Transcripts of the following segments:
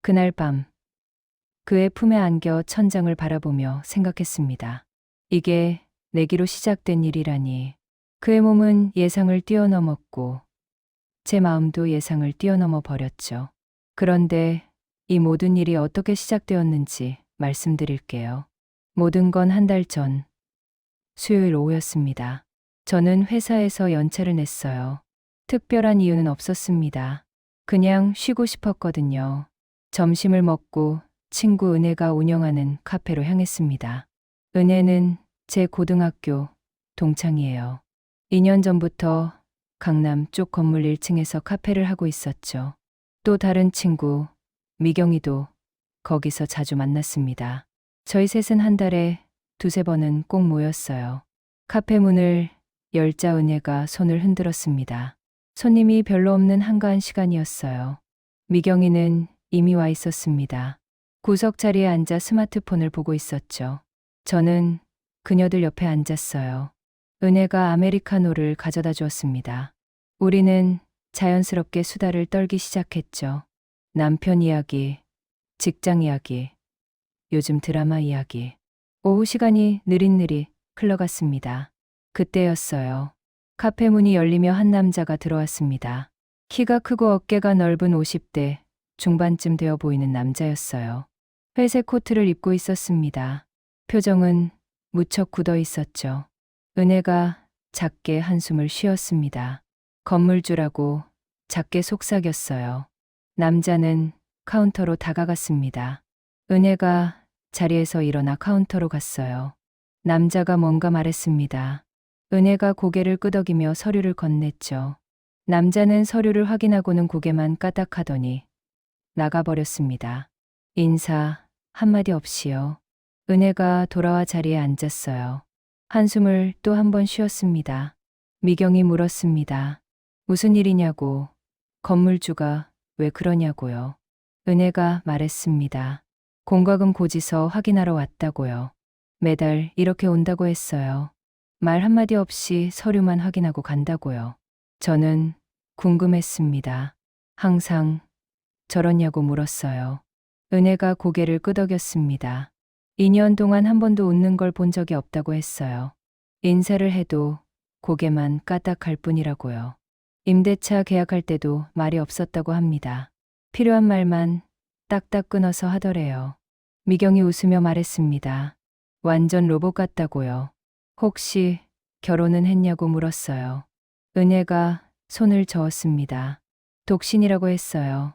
그날 밤 그의 품에 안겨 천장을 바라보며 생각했습니다. 이게 내기로 시작된 일이라니. 그의 몸은 예상을 뛰어넘었고 제 마음도 예상을 뛰어넘어 버렸죠. 그런데 이 모든 일이 어떻게 시작되었는지 말씀드릴게요. 모든 건 한 달 전 수요일 오후였습니다. 저는 회사에서 연차를 냈어요. 특별한 이유는 없었습니다. 그냥 쉬고 싶었거든요. 점심을 먹고 친구 은혜가 운영하는 카페로 향했습니다. 은혜는 제 고등학교 동창이에요. 2년 전부터 강남 쪽 건물 1층에서 카페를 하고 있었죠. 또 다른 친구 미경이도 거기서 자주 만났습니다. 저희 셋은 한 달에 두세 번은 꼭 모였어요. 카페 문을 열자 은혜가 손을 흔들었습니다. 손님이 별로 없는 한가한 시간이었어요. 미경이는 이미 와 있었습니다. 구석 자리에 앉아 스마트폰을 보고 있었죠. 저는 그녀들 옆에 앉았어요. 은혜가 아메리카노를 가져다 주었습니다. 우리는 자연스럽게 수다를 떨기 시작했죠. 남편 이야기, 직장 이야기, 요즘 드라마 이야기. 오후 시간이 느릿느릿 흘러갔습니다. 그때였어요. 카페 문이 열리며 한 남자가 들어왔습니다. 키가 크고 어깨가 넓은 50대 중반쯤 되어 보이는 남자였어요. 회색 코트를 입고 있었습니다. 표정은 무척 굳어 있었죠. 은혜가 작게 한숨을 쉬었습니다. 건물주라고 작게 속삭였어요. 남자는 카운터로 다가갔습니다. 은혜가 자리에서 일어나 카운터로 갔어요. 남자가 뭔가 말했습니다. 은혜가 고개를 끄덕이며 서류를 건넸죠. 남자는 서류를 확인하고는 고개만 까딱하더니 나가버렸습니다. 인사 한마디 없이요. 은혜가 돌아와 자리에 앉았어요. 한숨을 또 한 번 쉬었습니다. 미경이 물었습니다. 무슨 일이냐고. 건물주가 왜 그러냐고요. 은혜가 말했습니다. 공과금 고지서 확인하러 왔다고요. 매달 이렇게 온다고 했어요. 말 한마디 없이 서류만 확인하고 간다고요. 저는 궁금했습니다. 항상 저렇냐고 물었어요. 은혜가 고개를 끄덕였습니다. 2년 동안 한 번도 웃는 걸 본 적이 없다고 했어요. 인사를 해도 고개만 까딱할 뿐이라고요. 임대차 계약할 때도 말이 없었다고 합니다. 필요한 말만 딱딱 끊어서 하더래요. 미경이 웃으며 말했습니다. 완전 로봇 같다고요. 혹시 결혼은 했냐고 물었어요. 은혜가 손을 저었습니다. 독신이라고 했어요.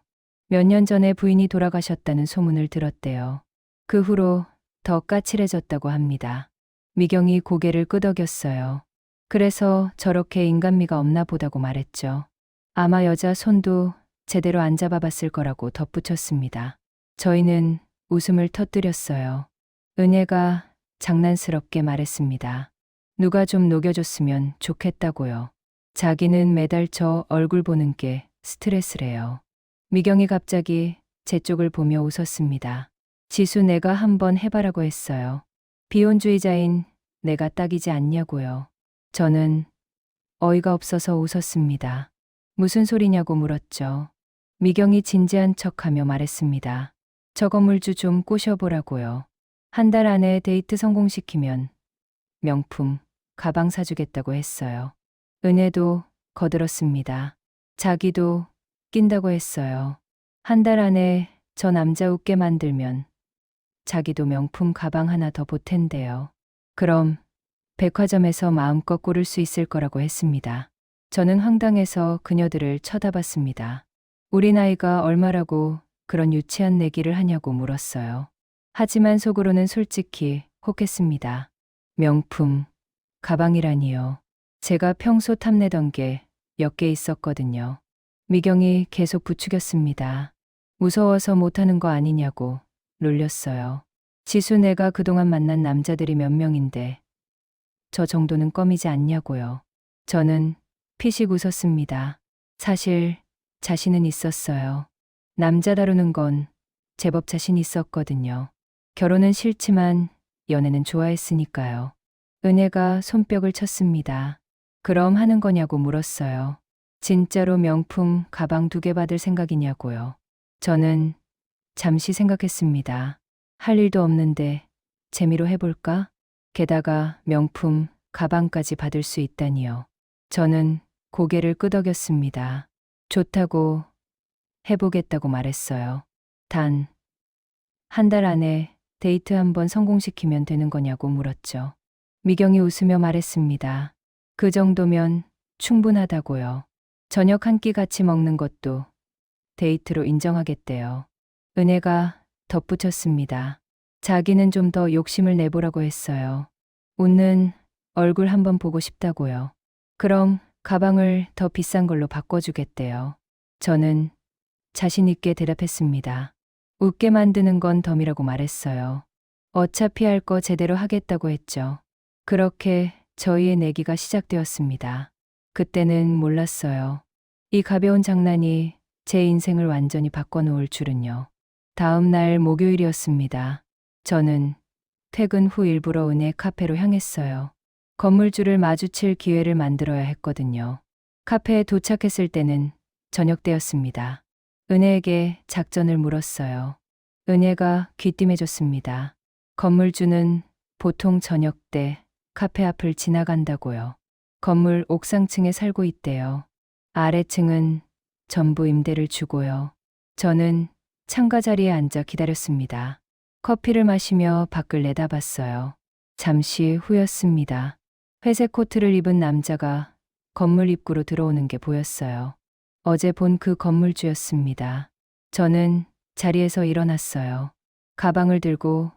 몇 년 전에 부인이 돌아가셨다는 소문을 들었대요. 그 후로 더 까칠해졌다고 합니다. 미경이 고개를 끄덕였어요. 그래서 저렇게 인간미가 없나 보다고 말했죠. 아마 여자 손도 제대로 안 잡아봤을 거라고 덧붙였습니다. 저희는 웃음을 터뜨렸어요. 은혜가 장난스럽게 말했습니다. 누가 좀 녹여줬으면 좋겠다고요. 자기는 매달 저 얼굴 보는 게 스트레스래요. 미경이 갑자기 제 쪽을 보며 웃었습니다. 지수 내가 한번 해봐라고 했어요. 비혼주의자인 내가 딱이지 않냐고요. 저는 어이가 없어서 웃었습니다. 무슨 소리냐고 물었죠. 미경이 진지한 척하며 말했습니다. 저 건물주 좀 꼬셔보라고요. 한 달 안에 데이트 성공시키면 명품 가방 사주겠다고 했어요. 은혜도 거들었습니다. 자기도 낀다고 했어요. 한 달 안에 저 남자 웃게 만들면 자기도 명품 가방 하나 더 보탠대요. 그럼 백화점에서 마음껏 고를 수 있을 거라고 했습니다. 저는 황당해서 그녀들을 쳐다봤습니다. 우리 나이가 얼마라고 그런 유치한 내기를 하냐고 물었어요. 하지만 속으로는 솔직히 혹했습니다. 명품 가방이라니요. 제가 평소 탐내던 게 몇 개 있었거든요. 미경이 계속 부추겼습니다. 무서워서 못하는 거 아니냐고 놀렸어요. 지수 내가 그동안 만난 남자들이 몇 명인데 저 정도는 껌이지 않냐고요. 저는 피식 웃었습니다. 사실 자신은 있었어요. 남자 다루는 건 제법 자신 있었거든요. 결혼은 싫지만 연애는 좋아했으니까요. 은혜가 손뼉을 쳤습니다. 그럼 하는 거냐고 물었어요. 진짜로 명품 가방 2개 받을 생각이냐고요. 저는 잠시 생각했습니다. 할 일도 없는데 재미로 해볼까? 게다가 명품 가방까지 받을 수 있다니요. 저는 고개를 끄덕였습니다. 좋다고 해보겠다고 말했어요. 단, 한 달 안에 데이트 한번 성공시키면 되는 거냐고 물었죠. 미경이 웃으며 말했습니다. 그 정도면 충분하다고요. 저녁 한 끼 같이 먹는 것도 데이트로 인정하겠대요. 은혜가 덧붙였습니다. 자기는 좀 더 욕심을 내보라고 했어요. 웃는 얼굴 한번 보고 싶다고요. 그럼 가방을 더 비싼 걸로 바꿔주겠대요. 저는 자신 있게 대답했습니다. 웃게 만드는 건 덤이라고 말했어요. 어차피 할 거 제대로 하겠다고 했죠. 그렇게 저희의 내기가 시작되었습니다. 그때는 몰랐어요. 이 가벼운 장난이 제 인생을 완전히 바꿔놓을 줄은요. 다음 날 목요일이었습니다. 저는 퇴근 후 일부러 은혜 카페로 향했어요. 건물주를 마주칠 기회를 만들어야 했거든요. 카페에 도착했을 때는 저녁 때였습니다. 은혜에게 작전을 물었어요. 은혜가 귀띔해줬습니다. 건물주는 보통 저녁 때 카페 앞을 지나간다고요. 건물 옥상층에 살고 있대요. 아래층은 전부 임대를 주고요. 저는 창가 자리에 앉아 기다렸습니다. 커피를 마시며 밖을 내다봤어요. 잠시 후였습니다. 회색 코트를 입은 남자가 건물 입구로 들어오는 게 보였어요. 어제 본 그 건물주였습니다. 저는 자리에서 일어났어요. 가방을 들고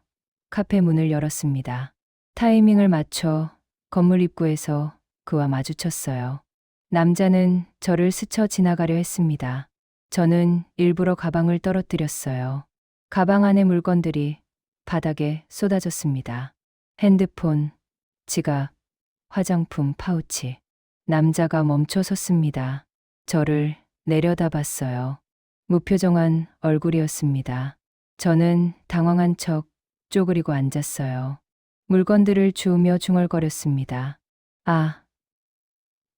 카페 문을 열었습니다. 타이밍을 맞춰 건물 입구에서 그와 마주쳤어요. 남자는 저를 스쳐 지나가려 했습니다. 저는 일부러 가방을 떨어뜨렸어요. 가방 안의 물건들이 바닥에 쏟아졌습니다. 핸드폰, 지갑, 화장품 파우치. 남자가 멈춰 섰습니다. 저를 내려다봤어요. 무표정한 얼굴이었습니다. 저는 당황한 척 쪼그리고 앉았어요. 물건들을 주우며 중얼거렸습니다. 아,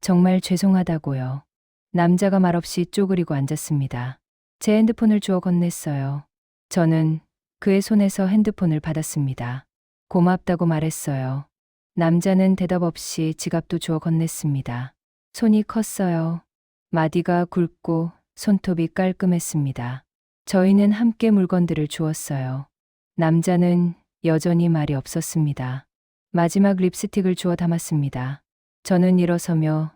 정말 죄송하다고요. 남자가 말없이 쪼그리고 앉았습니다. 제 핸드폰을 주워 건넸어요. 저는 그의 손에서 핸드폰을 받았습니다. 고맙다고 말했어요. 남자는 대답 없이 지갑도 주워 건넸습니다. 손이 컸어요. 마디가 굵고 손톱이 깔끔했습니다. 저희는 함께 물건들을 주웠어요. 남자는 여전히 말이 없었습니다. 마지막 립스틱을 주워 담았습니다. 저는 일어서며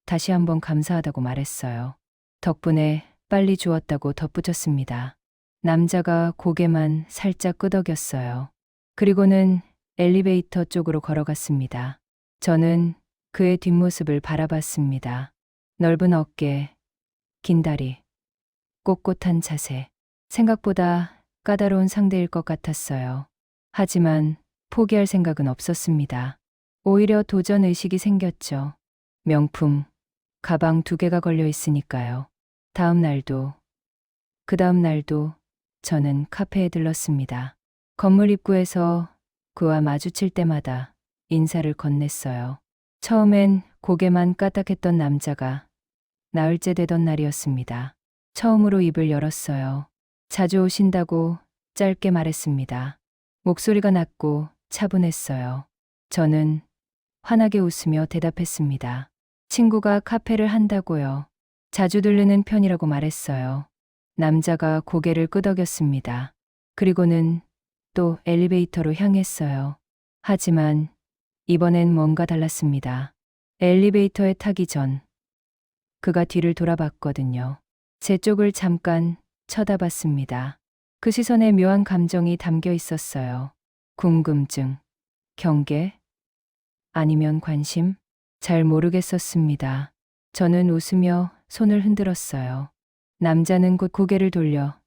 다시 한번 감사하다고 말했어요. 덕분에 빨리 주웠다고 덧붙였습니다. 남자가 고개만 살짝 끄덕였어요. 그리고는 엘리베이터 쪽으로 걸어갔습니다. 저는 그의 뒷모습을 바라봤습니다. 넓은 어깨, 긴 다리, 꼿꼿한 자세. 생각보다 까다로운 상대일 것 같았어요. 하지만 포기할 생각은 없었습니다. 오히려 도전 의식이 생겼죠. 명품, 가방 2개가 걸려 있으니까요. 다음 날도, 그 다음 날도 저는 카페에 들렀습니다. 건물 입구에서 그와 마주칠 때마다 인사를 건넸어요. 처음엔 고개만 까딱했던 남자가 나흘째 되던 날이었습니다. 처음으로 입을 열었어요. 자주 오신다고 짧게 말했습니다. 목소리가 낮고 차분했어요. 저는 환하게 웃으며 대답했습니다. 친구가 카페를 한다고요. 자주 들르는 편이라고 말했어요. 남자가 고개를 끄덕였습니다. 그리고는 또 엘리베이터로 향했어요. 하지만 이번엔 뭔가 달랐습니다. 엘리베이터에 타기 전 그가 뒤를 돌아봤거든요. 제 쪽을 잠깐 쳐다봤습니다. 그 시선에 묘한 감정이 담겨 있었어요. 궁금증, 경계, 아니면 관심? 잘 모르겠었습니다. 저는 웃으며 손을 흔들었어요. 남자는 곧 고개를 돌려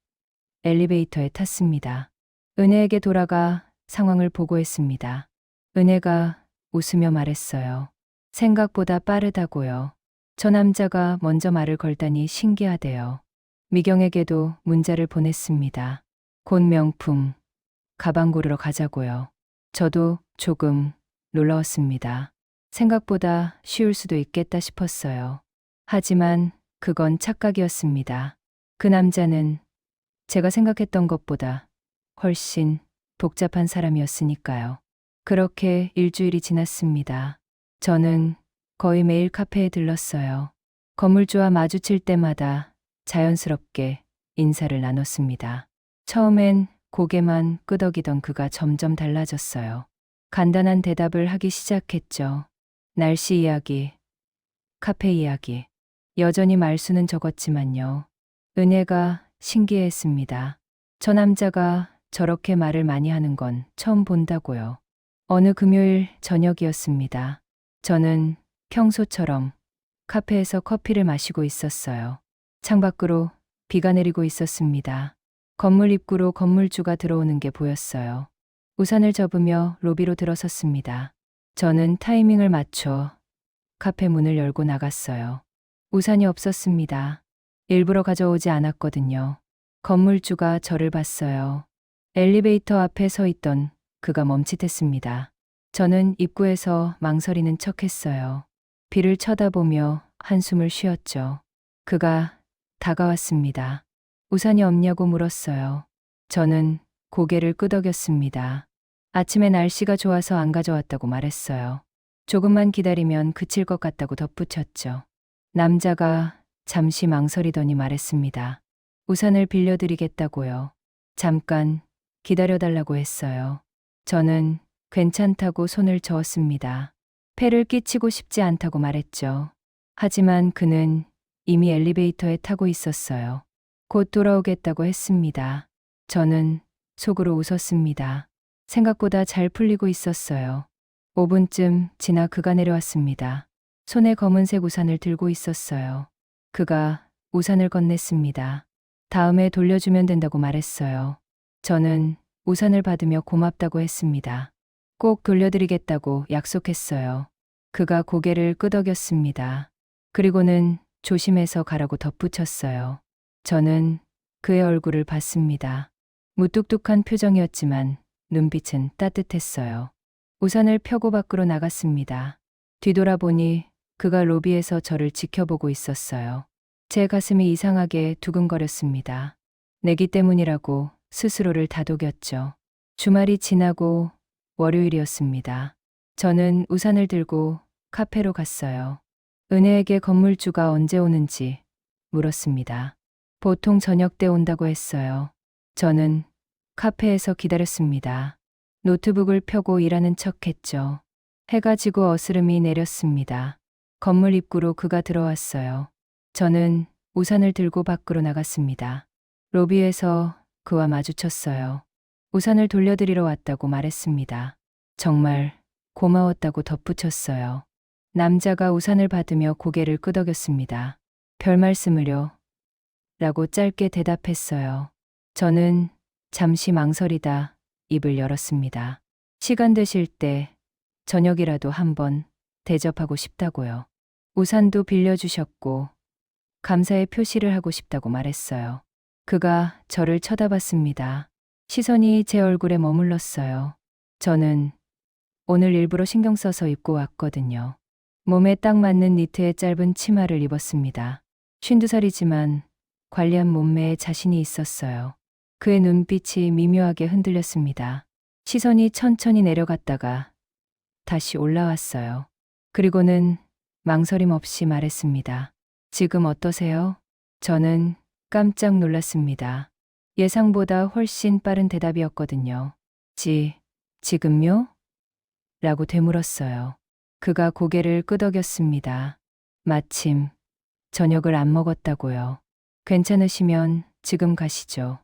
엘리베이터에 탔습니다. 은혜에게 돌아가 상황을 보고했습니다. 은혜가 웃으며 말했어요. 생각보다 빠르다고요. 저 남자가 먼저 말을 걸다니 신기하대요. 미경에게도 문자를 보냈습니다. 곧 명품, 가방 고르러 가자고요. 저도 조금 놀라웠습니다. 생각보다 쉬울 수도 있겠다 싶었어요. 하지만 그건 착각이었습니다. 그 남자는 제가 생각했던 것보다 훨씬 복잡한 사람이었으니까요. 그렇게 일주일이 지났습니다. 저는 거의 매일 카페에 들렀어요. 건물주와 마주칠 때마다 자연스럽게 인사를 나눴습니다. 처음엔 고개만 끄덕이던 그가 점점 달라졌어요. 간단한 대답을 하기 시작했죠. 날씨 이야기, 카페 이야기. 여전히 말수는 적었지만요. 은혜가 신기했습니다. 저 남자가 저렇게 말을 많이 하는 건 처음 본다고요. 어느 금요일 저녁이었습니다. 저는 평소처럼 카페에서 커피를 마시고 있었어요. 창밖으로 비가 내리고 있었습니다. 건물 입구로 건물주가 들어오는 게 보였어요. 우산을 접으며 로비로 들어섰습니다. 저는 타이밍을 맞춰 카페 문을 열고 나갔어요. 우산이 없었습니다. 일부러 가져오지 않았거든요. 건물주가 저를 봤어요. 엘리베이터 앞에 서 있던 그가 멈칫했습니다. 저는 입구에서 망설이는 척했어요. 비를 쳐다보며 한숨을 쉬었죠. 그가 다가왔습니다. 우산이 없냐고 물었어요. 저는 고개를 끄덕였습니다. 아침에 날씨가 좋아서 안 가져왔다고 말했어요. 조금만 기다리면 그칠 것 같다고 덧붙였죠. 남자가 잠시 망설이더니 말했습니다. 우산을 빌려드리겠다고요. 잠깐 기다려달라고 했어요. 저는 괜찮다고 손을 저었습니다. 폐를 끼치고 싶지 않다고 말했죠. 하지만 그는 이미 엘리베이터에 타고 있었어요. 곧 돌아오겠다고 했습니다. 저는 속으로 웃었습니다. 생각보다 잘 풀리고 있었어요. 5분쯤 지나 그가 내려왔습니다. 손에 검은색 우산을 들고 있었어요. 그가 우산을 건넸습니다. 다음에 돌려주면 된다고 말했어요. 저는 우산을 받으며 고맙다고 했습니다. 꼭 돌려드리겠다고 약속했어요. 그가 고개를 끄덕였습니다. 그리고는 조심해서 가라고 덧붙였어요. 저는 그의 얼굴을 봤습니다. 무뚝뚝한 표정이었지만 눈빛은 따뜻했어요. 우산을 펴고 밖으로 나갔습니다. 뒤돌아보니 그가 로비에서 저를 지켜보고 있었어요. 제 가슴이 이상하게 두근거렸습니다. 내기 때문이라고 스스로를 다독였죠. 주말이 지나고 월요일이었습니다. 저는 우산을 들고 카페로 갔어요. 은혜에게 건물주가 언제 오는지 물었습니다. 보통 저녁 때 온다고 했어요. 저는 카페에서 기다렸습니다. 노트북을 펴고 일하는 척했죠. 해가 지고 어스름이 내렸습니다. 건물 입구로 그가 들어왔어요. 저는 우산을 들고 밖으로 나갔습니다. 로비에서 그와 마주쳤어요. 우산을 돌려드리러 왔다고 말했습니다. 정말 고마웠다고 덧붙였어요. 남자가 우산을 받으며 고개를 끄덕였습니다. 별 말씀을요. 라고 짧게 대답했어요. 저는 잠시 망설이다 입을 열었습니다. 시간 되실 때 저녁이라도 한번 대접하고 싶다고요. 우산도 빌려주셨고 감사의 표시를 하고 싶다고 말했어요. 그가 저를 쳐다봤습니다. 시선이 제 얼굴에 머물렀어요. 저는 오늘 일부러 신경 써서 입고 왔거든요. 몸에 딱 맞는 니트의 짧은 치마를 입었습니다. 52살이지만 관리한 몸매에 자신이 있었어요. 그의 눈빛이 미묘하게 흔들렸습니다. 시선이 천천히 내려갔다가 다시 올라왔어요. 그리고는 망설임 없이 말했습니다. 지금 어떠세요? 저는 깜짝 놀랐습니다. 예상보다 훨씬 빠른 대답이었거든요. 지금요? 라고 되물었어요. 그가 고개를 끄덕였습니다. 마침 저녁을 안 먹었다고요. 괜찮으시면 지금 가시죠.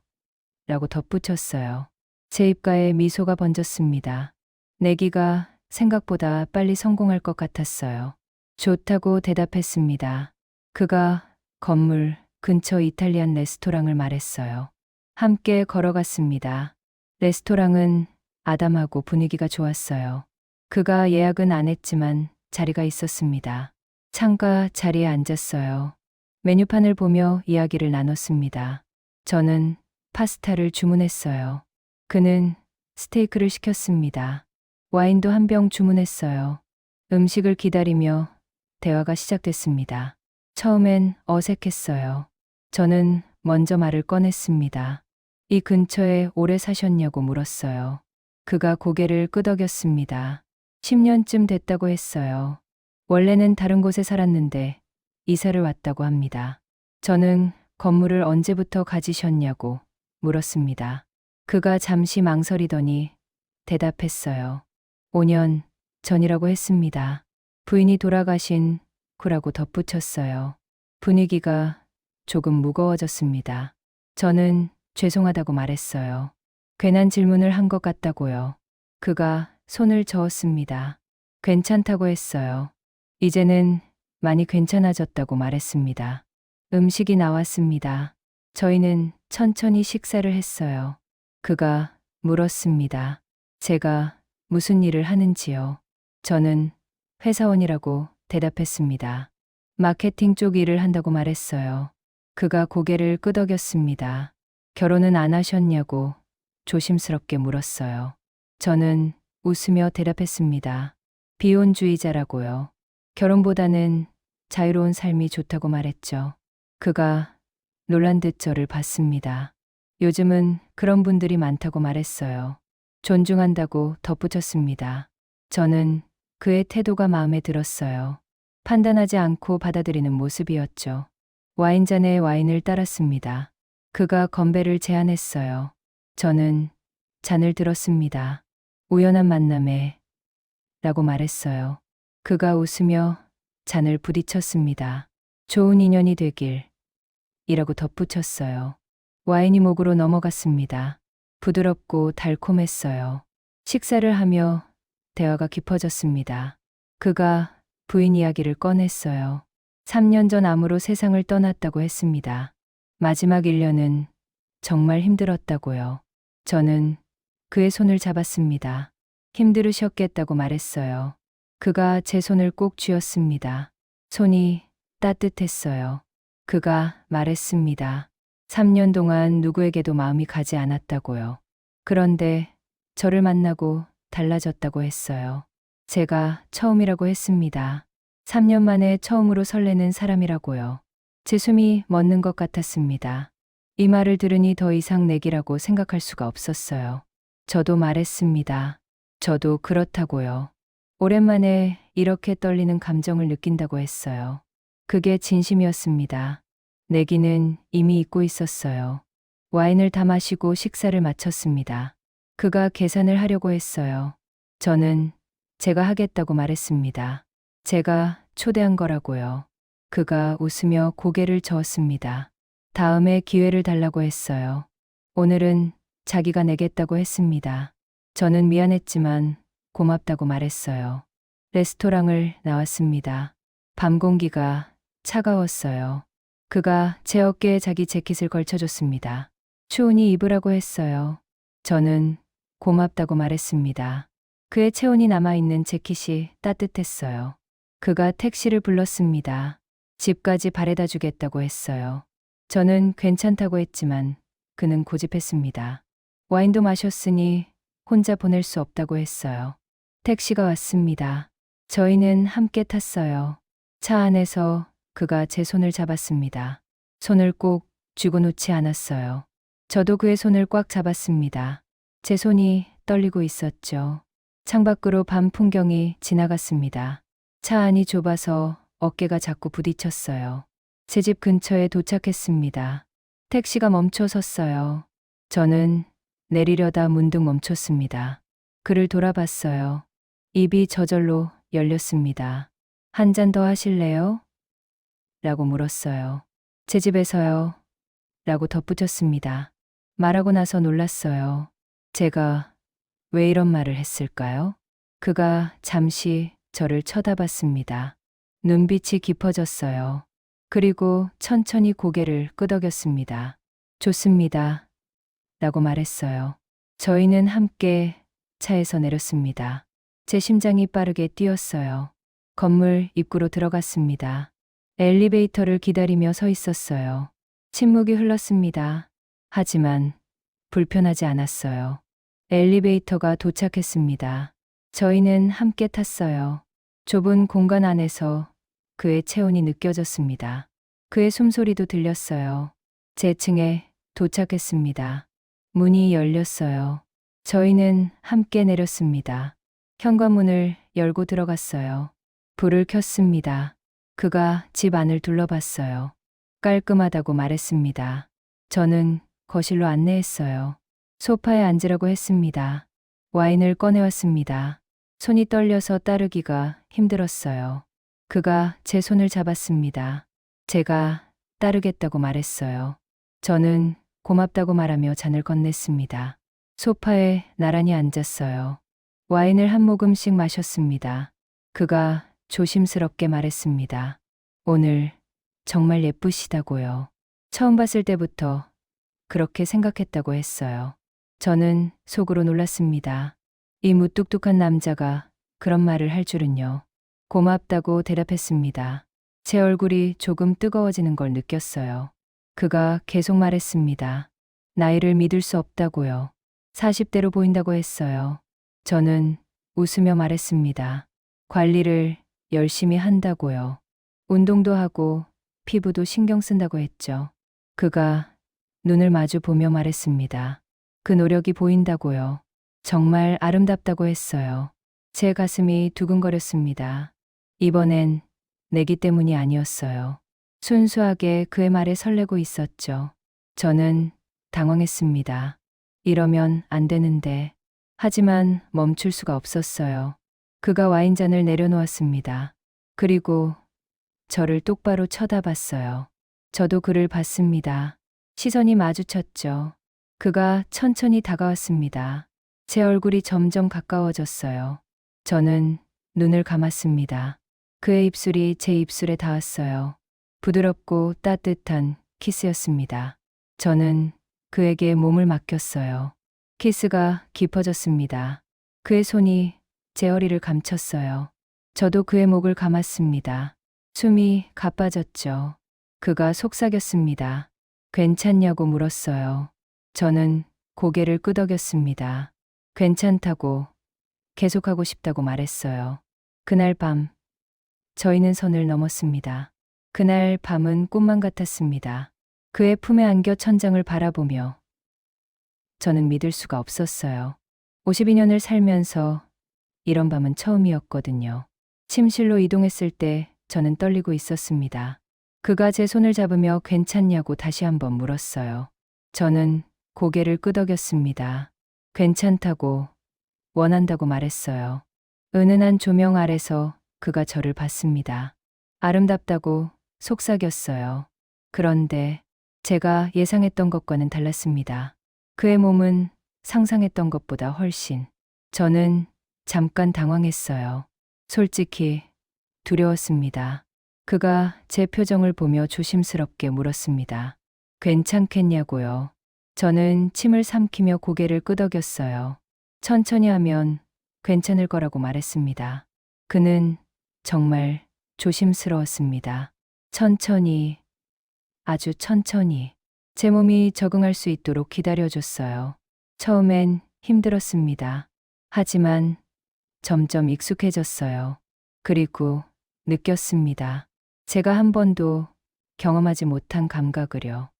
라고 덧붙였어요. 제 입가에 미소가 번졌습니다. 내기가 생각보다 빨리 성공할 것 같았어요. 좋다고 대답했습니다. 그가 건물 근처 이탈리안 레스토랑을 말했어요. 함께 걸어갔습니다. 레스토랑은 아담하고 분위기가 좋았어요. 그가 예약은 안 했지만 자리가 있었습니다. 창가 자리에 앉았어요. 메뉴판을 보며 이야기를 나눴습니다. 저는 파스타를 주문했어요. 그는 스테이크를 시켰습니다. 와인도 한 병 주문했어요. 음식을 기다리며 대화가 시작됐습니다. 처음엔 어색했어요. 저는 먼저 말을 꺼냈습니다. 이 근처에 오래 사셨냐고 물었어요. 그가 고개를 끄덕였습니다. 10년쯤 됐다고 했어요. 원래는 다른 곳에 살았는데 이사를 왔다고 합니다. 저는 건물을 언제부터 가지셨냐고 물었습니다. 그가 잠시 망설이더니 대답했어요. 5년 전이라고 했습니다. 부인이 돌아가신 후라고 덧붙였어요. 분위기가 조금 무거워졌습니다. 저는 죄송하다고 말했어요. 괜한 질문을 한 것 같다고요. 그가 손을 저었습니다. 괜찮다고 했어요. 이제는 많이 괜찮아졌다고 말했습니다. 음식이 나왔습니다. 저희는 천천히 식사를 했어요. 그가 물었습니다. 제가 무슨 일을 하는지요? 저는 회사원이라고 대답했습니다. 마케팅 쪽 일을 한다고 말했어요. 그가 고개를 끄덕였습니다. 결혼은 안 하셨냐고 조심스럽게 물었어요. 저는 웃으며 대답했습니다. 비혼주의자라고요. 결혼보다는 자유로운 삶이 좋다고 말했죠. 그가 놀란 듯 저를 봤습니다. 요즘은 그런 분들이 많다고 말했어요. 존중한다고 덧붙였습니다. 저는 그의 태도가 마음에 들었어요. 판단하지 않고 받아들이는 모습이었죠. 와인잔에 와인을 따랐습니다. 그가 건배를 제안했어요. 저는 잔을 들었습니다. 우연한 만남에 라고 말했어요. 그가 웃으며 잔을 부딪혔습니다. 좋은 인연이 되길 이라고 덧붙였어요. 와인이 목으로 넘어갔습니다. 부드럽고 달콤했어요. 식사를 하며 대화가 깊어졌습니다. 그가 부인 이야기를 꺼냈어요. 3년 전 암으로 세상을 떠났다고 했습니다. 마지막 1년은 정말 힘들었다고요. 저는 그의 손을 잡았습니다. 힘들으셨겠다고 말했어요. 그가 제 손을 꼭 쥐었습니다. 손이 따뜻했어요. 그가 말했습니다. 3년 동안 누구에게도 마음이 가지 않았다고요. 그런데 저를 만나고 달라졌다고 했어요. 제가 처음이라고 했습니다. 3년 만에 처음으로 설레는 사람이라고요. 제 숨이 멎는 것 같았습니다. 이 말을 들으니 더 이상 내기라고 생각할 수가 없었어요. 저도 말했습니다. 저도 그렇다고요. 오랜만에 이렇게 떨리는 감정을 느낀다고 했어요. 그게 진심이었습니다. 내기는 이미 잊고 있었어요. 와인을 다 마시고 식사를 마쳤습니다. 그가 계산을 하려고 했어요. 저는 제가 하겠다고 말했습니다. 제가 초대한 거라고요. 그가 웃으며 고개를 저었습니다. 다음에 기회를 달라고 했어요. 오늘은 자기가 내겠다고 했습니다. 저는 미안했지만 고맙다고 말했어요. 레스토랑을 나왔습니다. 밤 공기가 차가웠어요. 그가 제 어깨에 자기 재킷을 걸쳐줬습니다. 추우니 입으라고 했어요. 저는 고맙다고 말했습니다. 그의 체온이 남아있는 재킷이 따뜻했어요. 그가 택시를 불렀습니다. 집까지 바래다 주겠다고 했어요. 저는 괜찮다고 했지만 그는 고집했습니다. 와인도 마셨으니 혼자 보낼 수 없다고 했어요. 택시가 왔습니다. 저희는 함께 탔어요. 차 안에서 그가 제 손을 잡았습니다. 손을 꼭 쥐고 놓지 않았어요. 저도 그의 손을 꽉 잡았습니다. 제 손이 떨리고 있었죠. 창밖으로 밤 풍경이 지나갔습니다. 차 안이 좁아서 어깨가 자꾸 부딪혔어요. 제 집 근처에 도착했습니다. 택시가 멈춰 섰어요. 저는 내리려다 문득 멈췄습니다. 그를 돌아봤어요. 입이 저절로 열렸습니다. 한 잔 더 하실래요? 라고 물었어요. 제 집에서요. 라고 덧붙였습니다. 말하고 나서 놀랐어요. 제가 왜 이런 말을 했을까요? 그가 잠시 저를 쳐다봤습니다. 눈빛이 깊어졌어요. 그리고 천천히 고개를 끄덕였습니다. 좋습니다. 라고 말했어요. 저희는 함께 차에서 내렸습니다. 제 심장이 빠르게 뛰었어요. 건물 입구로 들어갔습니다. 엘리베이터를 기다리며 서 있었어요. 침묵이 흘렀습니다. 하지만 불편하지 않았어요. 엘리베이터가 도착했습니다. 저희는 함께 탔어요. 좁은 공간 안에서 그의 체온이 느껴졌습니다. 그의 숨소리도 들렸어요. 제 층에 도착했습니다. 문이 열렸어요. 저희는 함께 내렸습니다. 현관문을 열고 들어갔어요. 불을 켰습니다. 그가 집 안을 둘러봤어요. 깔끔하다고 말했습니다. 저는 거실로 안내했어요. 소파에 앉으라고 했습니다. 와인을 꺼내왔습니다. 손이 떨려서 따르기가 힘들었어요. 그가 제 손을 잡았습니다. 제가 따르겠다고 말했어요. 저는 고맙다고 말하며 잔을 건넸습니다. 소파에 나란히 앉았어요. 와인을 한 모금씩 마셨습니다. 그가 조심스럽게 말했습니다. 오늘 정말 예쁘시다고요. 처음 봤을 때부터 그렇게 생각했다고 했어요. 저는 속으로 놀랐습니다. 이 무뚝뚝한 남자가 그런 말을 할 줄은요. 고맙다고 대답했습니다. 제 얼굴이 조금 뜨거워지는 걸 느꼈어요. 그가 계속 말했습니다. 나이를 믿을 수 없다고요. 40대로 보인다고 했어요. 저는 웃으며 말했습니다. 관리를 열심히 한다고요. 운동도 하고 피부도 신경 쓴다고 했죠. 그가 눈을 마주 보며 말했습니다. 그 노력이 보인다고요. 정말 아름답다고 했어요. 제 가슴이 두근거렸습니다. 이번엔 내기 때문이 아니었어요. 순수하게 그의 말에 설레고 있었죠. 저는 당황했습니다. 이러면 안 되는데. 하지만 멈출 수가 없었어요. 그가 와인잔을 내려놓았습니다. 그리고 저를 똑바로 쳐다봤어요. 저도 그를 봤습니다. 시선이 마주쳤죠. 그가 천천히 다가왔습니다. 제 얼굴이 점점 가까워졌어요. 저는 눈을 감았습니다. 그의 입술이 제 입술에 닿았어요. 부드럽고 따뜻한 키스였습니다. 저는 그에게 몸을 맡겼어요. 키스가 깊어졌습니다. 그의 손이 제 허리를 감췄어요. 저도 그의 목을 감았습니다. 숨이 가빠졌죠. 그가 속삭였습니다. 괜찮냐고 물었어요. 저는 고개를 끄덕였습니다. 괜찮다고, 계속하고 싶다고 말했어요. 그날 밤, 저희는 선을 넘었습니다. 그날 밤은 꿈만 같았습니다. 그의 품에 안겨 천장을 바라보며 저는 믿을 수가 없었어요. 52년을 살면서 이런 밤은 처음이었거든요. 침실로 이동했을 때 저는 떨리고 있었습니다. 그가 제 손을 잡으며 괜찮냐고 다시 한번 물었어요. 저는 고개를 끄덕였습니다. 괜찮다고, 원한다고 말했어요. 은은한 조명 아래서 그가 저를 봤습니다. 아름답다고 속삭였어요. 그런데 제가 예상했던 것과는 달랐습니다. 그의 몸은 상상했던 것보다 훨씬. 저는 잠깐 당황했어요. 솔직히 두려웠습니다. 그가 제 표정을 보며 조심스럽게 물었습니다. 괜찮겠냐고요. 저는 침을 삼키며 고개를 끄덕였어요. 천천히 하면 괜찮을 거라고 말했습니다. 그는 정말 조심스러웠습니다. 천천히, 아주 천천히. 제 몸이 적응할 수 있도록 기다려줬어요. 처음엔 힘들었습니다. 하지만 점점 익숙해졌어요. 그리고 느꼈습니다. 제가 한 번도 경험하지 못한 감각을요.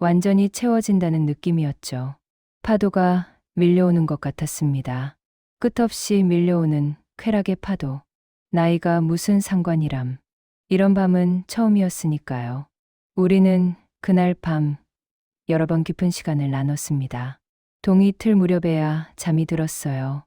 완전히 채워진다는 느낌이었죠. 파도가 밀려오는 것 같았습니다. 끝없이 밀려오는 쾌락의 파도. 나이가 무슨 상관이람. 이런 밤은 처음이었으니까요. 우리는 그날 밤 여러 번 깊은 시간을 나눴습니다. 동이 틀 무렵에야 잠이 들었어요.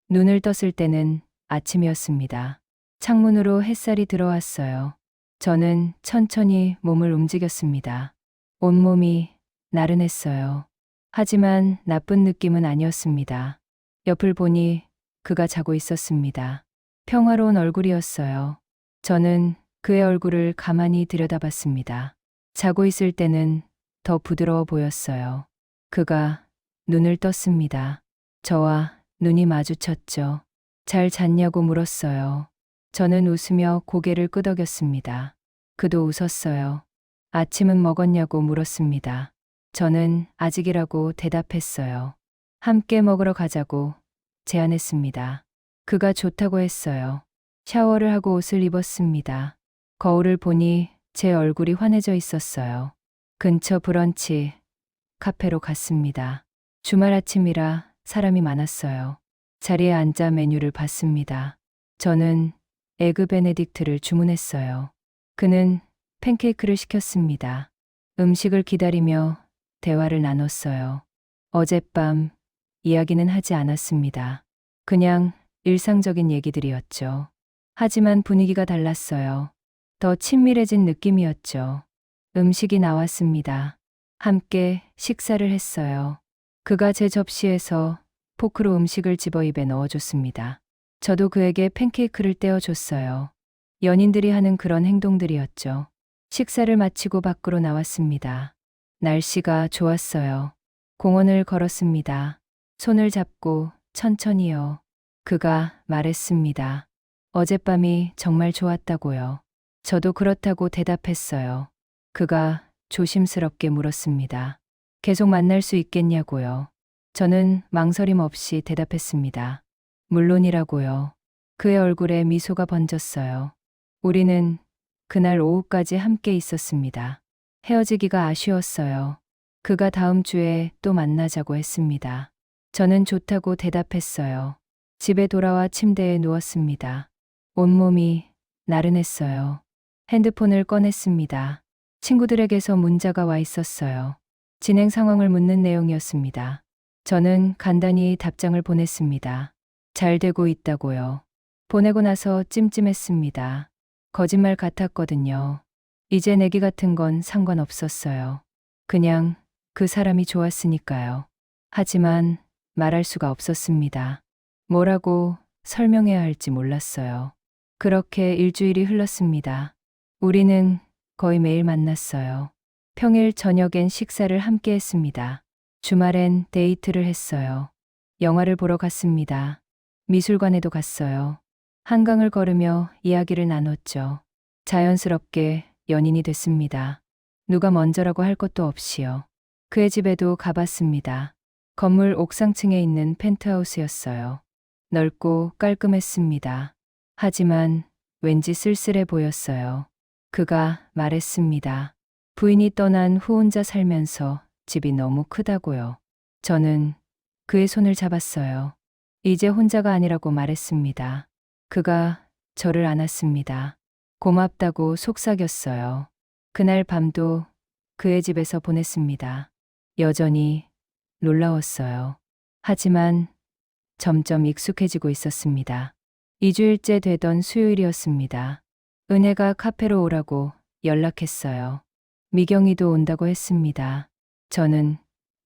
눈을 떴을 때는 아침이었습니다. 창문으로 햇살이 들어왔어요. 저는 천천히 몸을 움직였습니다. 온몸이 나른했어요. 하지만 나쁜 느낌은 아니었습니다. 옆을 보니 그가 자고 있었습니다. 평화로운 얼굴이었어요. 저는 그의 얼굴을 가만히 들여다봤습니다. 자고 있을 때는 더 부드러워 보였어요. 그가 눈을 떴습니다. 저와 눈이 마주쳤죠. 잘 잤냐고 물었어요. 저는 웃으며 고개를 끄덕였습니다. 그도 웃었어요. 아침은 먹었냐고 물었습니다. 저는 아직이라고 대답했어요. 함께 먹으러 가자고 제안했습니다. 그가 좋다고 했어요. 샤워를 하고 옷을 입었습니다. 거울을 보니 제 얼굴이 환해져 있었어요. 근처 브런치 카페로 갔습니다. 주말 아침이라 사람이 많았어요. 자리에 앉아 메뉴를 봤습니다. 저는 에그 베네딕트를 주문했어요. 그는 팬케이크를 시켰습니다. 음식을 기다리며 대화를 나눴어요. 어젯밤 이야기는 하지 않았습니다. 그냥 일상적인 얘기들이었죠. 하지만 분위기가 달랐어요. 더 친밀해진 느낌이었죠. 음식이 나왔습니다. 함께 식사를 했어요. 그가 제 접시에서 포크로 음식을 집어 입에 넣어줬습니다. 저도 그에게 팬케이크를 떼어줬어요. 연인들이 하는 그런 행동들이었죠. 식사를 마치고 밖으로 나왔습니다. 날씨가 좋았어요. 공원을 걸었습니다. 손을 잡고 천천히요. 그가 말했습니다. 어젯밤이 정말 좋았다고요. 저도 그렇다고 대답했어요. 그가 조심스럽게 물었습니다. 계속 만날 수 있겠냐고요. 저는 망설임 없이 대답했습니다. 물론이라고요. 그의 얼굴에 미소가 번졌어요. 우리는 그날 오후까지 함께 있었습니다. 헤어지기가 아쉬웠어요. 그가 다음 주에 또 만나자고 했습니다. 저는 좋다고 대답했어요. 집에 돌아와 침대에 누웠습니다. 온몸이 나른했어요. 핸드폰을 꺼냈습니다. 친구들에게서 문자가 와 있었어요. 진행 상황을 묻는 내용이었습니다. 저는 간단히 답장을 보냈습니다. 잘 되고 있다고요. 보내고 나서 찜찜했습니다. 거짓말 같았거든요. 이제 내기 같은 건 상관없었어요. 그냥 그 사람이 좋았으니까요. 하지만 말할 수가 없었습니다. 뭐라고 설명해야 할지 몰랐어요. 그렇게 일주일이 흘렀습니다. 우리는 거의 매일 만났어요. 평일 저녁엔 식사를 함께 했습니다. 주말엔 데이트를 했어요. 영화를 보러 갔습니다. 미술관에도 갔어요. 한강을 걸으며 이야기를 나눴죠. 자연스럽게 연인이 됐습니다. 누가 먼저라고 할 것도 없이요. 그의 집에도 가봤습니다. 건물 옥상층에 있는 펜트하우스였어요. 넓고 깔끔했습니다. 하지만 왠지 쓸쓸해 보였어요. 그가 말했습니다. 부인이 떠난 후 혼자 살면서 집이 너무 크다고요. 저는 그의 손을 잡았어요. 이제 혼자가 아니라고 말했습니다. 그가 저를 안았습니다. 고맙다고 속삭였어요. 그날 밤도 그의 집에서 보냈습니다. 여전히 놀라웠어요. 하지만 점점 익숙해지고 있었습니다. 2주일째 되던 수요일이었습니다. 은혜가 카페로 오라고 연락했어요. 미경이도 온다고 했습니다. 저는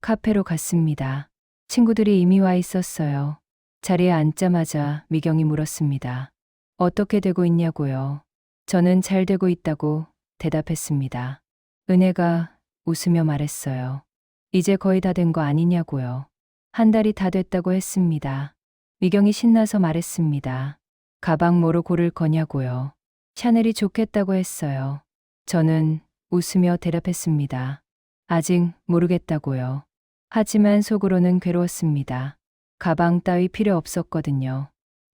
카페로 갔습니다. 친구들이 이미 와 있었어요. 자리에 앉자마자 미경이 물었습니다. 어떻게 되고 있냐고요. 저는 잘 되고 있다고 대답했습니다. 은혜가 웃으며 말했어요. 이제 거의 다 된 거 아니냐고요. 한 달이 다 됐다고 했습니다. 미경이 신나서 말했습니다. 가방 뭐로 고를 거냐고요. 샤넬이 좋겠다고 했어요. 저는 웃으며 대답했습니다. 아직 모르겠다고요. 하지만 속으로는 괴로웠습니다. 가방 따위 필요 없었거든요.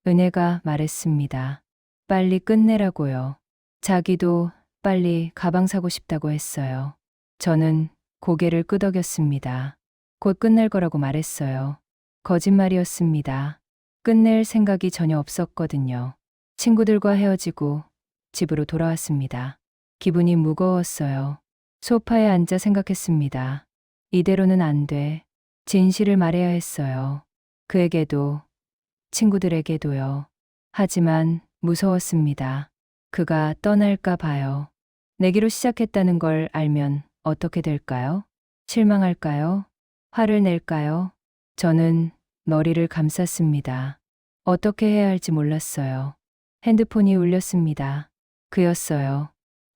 은혜가 말했습니다. 빨리 끝내라고요. 자기도 빨리 가방 사고 싶다고 했어요. 저는 고개를 끄덕였습니다. 곧 끝날 거라고 말했어요. 거짓말이었습니다. 끝낼 생각이 전혀 없었거든요. 친구들과 헤어지고 집으로 돌아왔습니다. 기분이 무거웠어요. 소파에 앉아 생각했습니다. 이대로는 안 돼. 진실을 말해야 했어요. 그에게도, 친구들에게도요. 하지만 무서웠습니다. 그가 떠날까 봐요. 내기로 시작했다는 걸 알면 어떻게 될까요? 실망할까요? 화를 낼까요? 저는 머리를 감쌌습니다. 어떻게 해야 할지 몰랐어요. 핸드폰이 울렸습니다. 그였어요.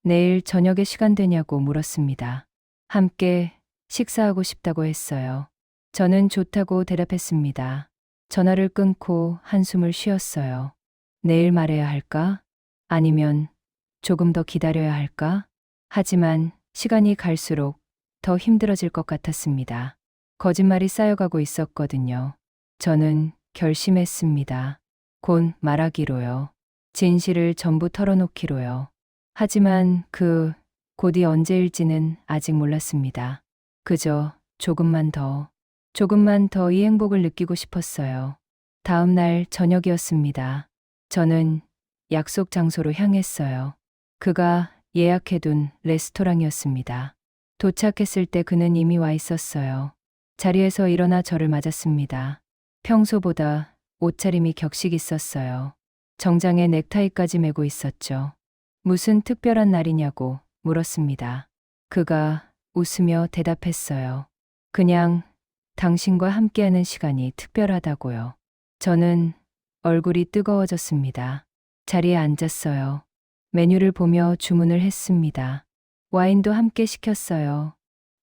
내일 저녁에 시간 되냐고 물었습니다. 함께 식사하고 싶다고 했어요. 저는 좋다고 대답했습니다. 전화를 끊고 한숨을 쉬었어요. 내일 말해야 할까? 아니면 조금 더 기다려야 할까? 하지만 시간이 갈수록 더 힘들어질 것 같았습니다. 거짓말이 쌓여가고 있었거든요. 저는 결심했습니다. 곧 말하기로요. 진실을 전부 털어놓기로요. 하지만 그 곧이 언제일지는 아직 몰랐습니다. 그저 조금만 더 조금만 더 이 행복을 느끼고 싶었어요. 다음 날 저녁이었습니다. 저는 약속 장소로 향했어요. 그가 예약해둔 레스토랑이었습니다. 도착했을 때 그는 이미 와 있었어요. 자리에서 일어나 저를 맞았습니다. 평소보다 옷차림이 격식 있었어요. 정장에 넥타이까지 메고 있었죠. 무슨 특별한 날이냐고 물었습니다. 그가 웃으며 대답했어요. 그냥 당신과 함께하는 시간이 특별하다고요. 저는 얼굴이 뜨거워졌습니다. 자리에 앉았어요. 메뉴를 보며 주문을 했습니다. 와인도 함께 시켰어요.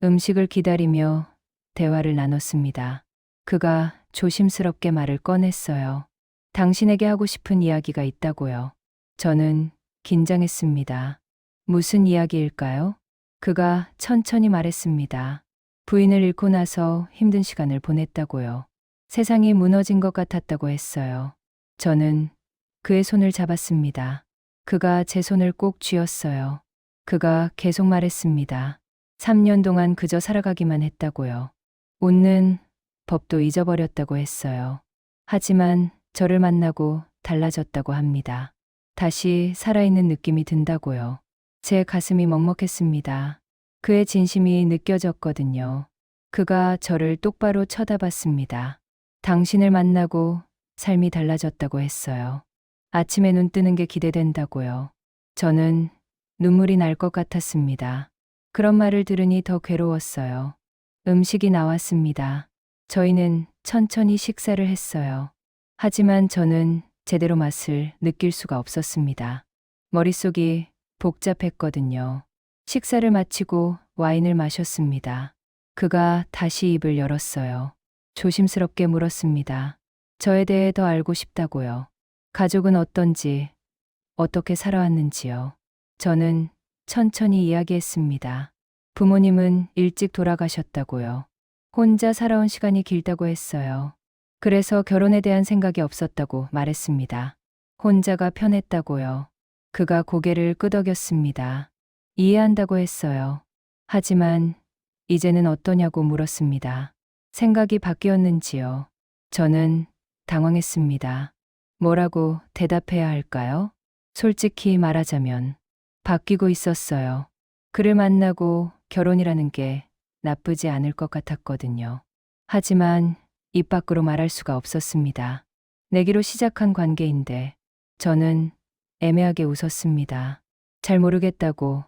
음식을 기다리며 대화를 나눴습니다. 그가 조심스럽게 말을 꺼냈어요. 당신에게 하고 싶은 이야기가 있다고요. 저는 긴장했습니다. 무슨 이야기일까요? 그가 천천히 말했습니다. 부인을 잃고 나서 힘든 시간을 보냈다고요. 세상이 무너진 것 같았다고 했어요. 저는 그의 손을 잡았습니다. 그가 제 손을 꼭 쥐었어요. 그가 계속 말했습니다. 3년 동안 그저 살아가기만 했다고요. 웃는 법도 잊어버렸다고 했어요. 하지만 저를 만나고 달라졌다고 합니다. 다시 살아있는 느낌이 든다고요. 제 가슴이 먹먹했습니다. 그의 진심이 느껴졌거든요. 그가 저를 똑바로 쳐다봤습니다. 당신을 만나고 삶이 달라졌다고 했어요. 아침에 눈 뜨는 게 기대된다고요. 저는 눈물이 날 것 같았습니다. 그런 말을 들으니 더 괴로웠어요. 음식이 나왔습니다. 저희는 천천히 식사를 했어요. 하지만 저는 제대로 맛을 느낄 수가 없었습니다. 머릿속이 복잡했거든요. 식사를 마치고 와인을 마셨습니다. 그가 다시 입을 열었어요. 조심스럽게 물었습니다. 저에 대해 더 알고 싶다고요. 가족은 어떤지, 어떻게 살아왔는지요. 저는 천천히 이야기했습니다. 부모님은 일찍 돌아가셨다고요. 혼자 살아온 시간이 길다고 했어요. 그래서 결혼에 대한 생각이 없었다고 말했습니다. 혼자가 편했다고요. 그가 고개를 끄덕였습니다. 이해한다고 했어요. 하지만 이제는 어떠냐고 물었습니다. 생각이 바뀌었는지요. 저는 당황했습니다. 뭐라고 대답해야 할까요? 솔직히 말하자면 바뀌고 있었어요. 그를 만나고 결혼이라는 게 나쁘지 않을 것 같았거든요. 하지만 입 밖으로 말할 수가 없었습니다. 내기로 시작한 관계인데 저는 애매하게 웃었습니다. 잘 모르겠다고,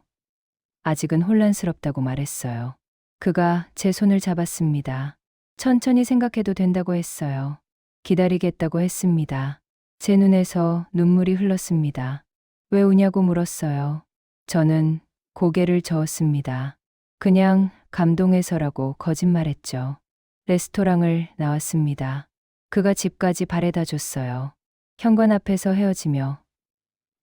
아직은 혼란스럽다고 말했어요. 그가 제 손을 잡았습니다. 천천히 생각해도 된다고 했어요. 기다리겠다고 했습니다. 제 눈에서 눈물이 흘렀습니다. 왜 우냐고 물었어요. 저는 고개를 저었습니다. 그냥 감동해서라고 거짓말했죠. 레스토랑을 나왔습니다. 그가 집까지 바래다 줬어요. 현관 앞에서 헤어지며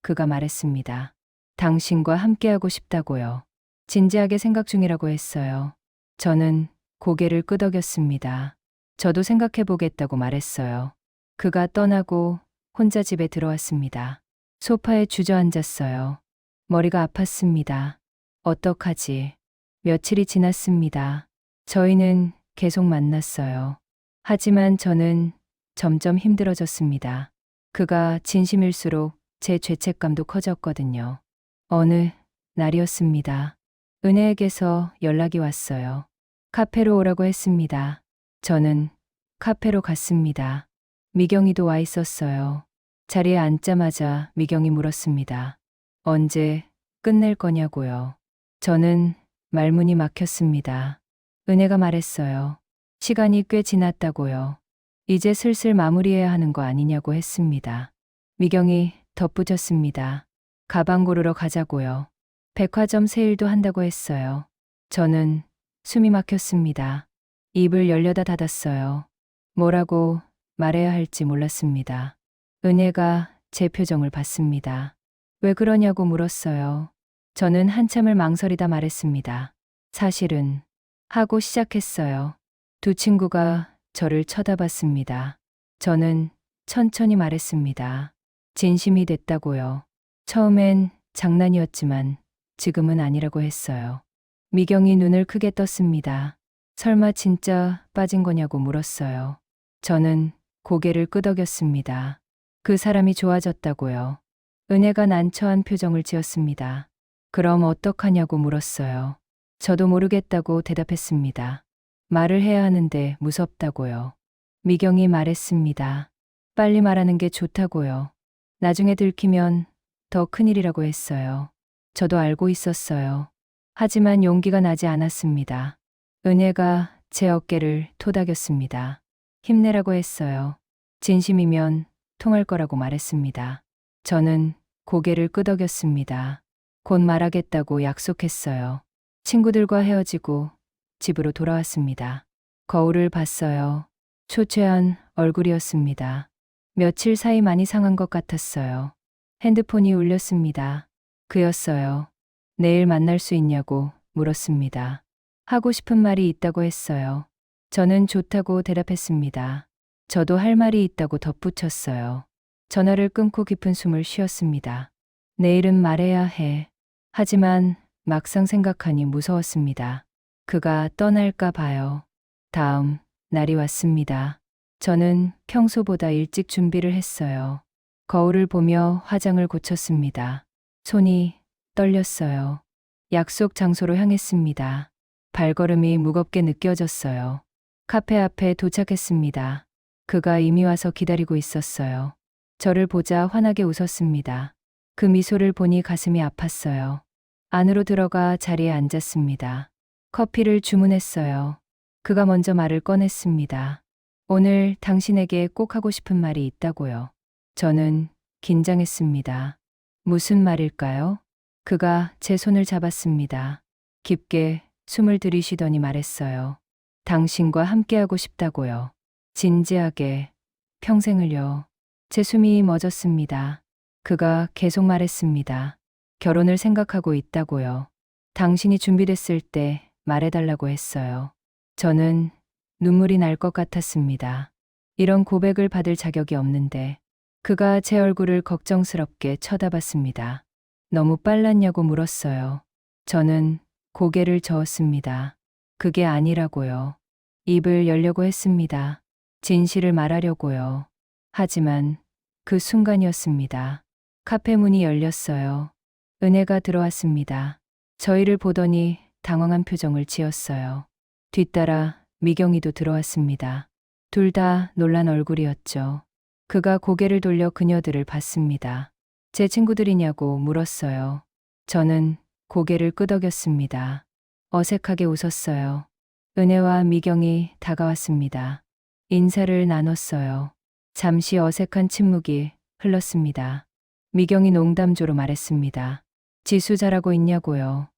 그가 말했습니다. 당신과 함께하고 싶다고요. 진지하게 생각 중이라고 했어요. 저는 고개를 끄덕였습니다. 저도 생각해 보겠다고 말했어요. 그가 떠나고 혼자 집에 들어왔습니다. 소파에 주저앉았어요. 머리가 아팠습니다. 어떡하지? 며칠이 지났습니다. 저희는 계속 만났어요. 하지만 저는 점점 힘들어졌습니다. 그가 진심일수록 제 죄책감도 커졌거든요. 어느 날이었습니다. 은혜에게서 연락이 왔어요. 카페로 오라고 했습니다. 저는 카페로 갔습니다. 미경이도 와 있었어요. 자리에 앉자마자 미경이 물었습니다. 언제 끝낼 거냐고요. 저는 말문이 막혔습니다. 은혜가 말했어요. 시간이 꽤 지났다고요. 이제 슬슬 마무리해야 하는 거 아니냐고 했습니다. 미경이 덧붙였습니다. 가방 고르러 가자고요. 백화점 세일도 한다고 했어요. 저는 숨이 막혔습니다. 입을 열려다 닫았어요. 뭐라고 말해야 할지 몰랐습니다. 은혜가 제 표정을 봤습니다. 왜 그러냐고 물었어요. 저는 한참을 망설이다 말했습니다. 사실은 하고 시작했어요. 두 친구가 저를 쳐다봤습니다. 저는 천천히 말했습니다. 진심이 됐다고요. 처음엔 장난이었지만 지금은 아니라고 했어요. 미경이 눈을 크게 떴습니다. 설마 진짜 빠진 거냐고 물었어요. 저는 고개를 끄덕였습니다. 그 사람이 좋아졌다고요. 은혜가 난처한 표정을 지었습니다. 그럼 어떡하냐고 물었어요. 저도 모르겠다고 대답했습니다. 말을 해야 하는데 무섭다고요. 미경이 말했습니다. 빨리 말하는 게 좋다고요. 나중에 들키면 더 큰일이라고 했어요. 저도 알고 있었어요. 하지만 용기가 나지 않았습니다. 은혜가 제 어깨를 토닥였습니다. 힘내라고 했어요. 진심이면 통할 거라고 말했습니다. 저는 고개를 끄덕였습니다. 곧 말하겠다고 약속했어요. 친구들과 헤어지고 집으로 돌아왔습니다. 거울을 봤어요. 초췌한 얼굴이었습니다. 며칠 사이 많이 상한 것 같았어요. 핸드폰이 울렸습니다. 그였어요. 내일 만날 수 있냐고 물었습니다. 하고 싶은 말이 있다고 했어요. 저는 좋다고 대답했습니다. 저도 할 말이 있다고 덧붙였어요. 전화를 끊고 깊은 숨을 쉬었습니다. 내일은 말해야 해. 하지만 막상 생각하니 무서웠습니다. 그가 떠날까 봐요. 다음 날이 왔습니다. 저는 평소보다 일찍 준비를 했어요. 거울을 보며 화장을 고쳤습니다. 손이 떨렸어요. 약속 장소로 향했습니다. 발걸음이 무겁게 느껴졌어요. 카페 앞에 도착했습니다. 그가 이미 와서 기다리고 있었어요. 저를 보자 환하게 웃었습니다. 그 미소를 보니 가슴이 아팠어요. 안으로 들어가 자리에 앉았습니다. 커피를 주문했어요. 그가 먼저 말을 꺼냈습니다. 오늘 당신에게 꼭 하고 싶은 말이 있다고요. 저는 긴장했습니다. 무슨 말일까요? 그가 제 손을 잡았습니다. 깊게 숨을 들이쉬더니 말했어요. 당신과 함께하고 싶다고요. 진지하게, 평생을요. 제 숨이 멎었습니다. 그가 계속 말했습니다. 결혼을 생각하고 있다고요. 당신이 준비됐을 때 말해달라고 했어요. 저는 눈물이 날 것 같았습니다. 이런 고백을 받을 자격이 없는데 그가 제 얼굴을 걱정스럽게 쳐다봤습니다. 너무 빨랐냐고 물었어요. 저는 고개를 저었습니다. 그게 아니라고요. 입을 열려고 했습니다. 진실을 말하려고요. 하지만 그 순간이었습니다. 카페 문이 열렸어요. 은혜가 들어왔습니다. 저희를 보더니 당황한 표정을 지었어요. 뒤따라 미경이도 들어왔습니다. 둘 다 놀란 얼굴이었죠. 그가 고개를 돌려 그녀들을 봤습니다. 제 친구들이냐고 물었어요. 저는 고개를 끄덕였습니다. 어색하게 웃었어요. 은혜와 미경이 다가왔습니다. 인사를 나눴어요. 잠시 어색한 침묵이 흘렀습니다. 미경이 농담조로 말했습니다. 지수 잘하고 있냐고요.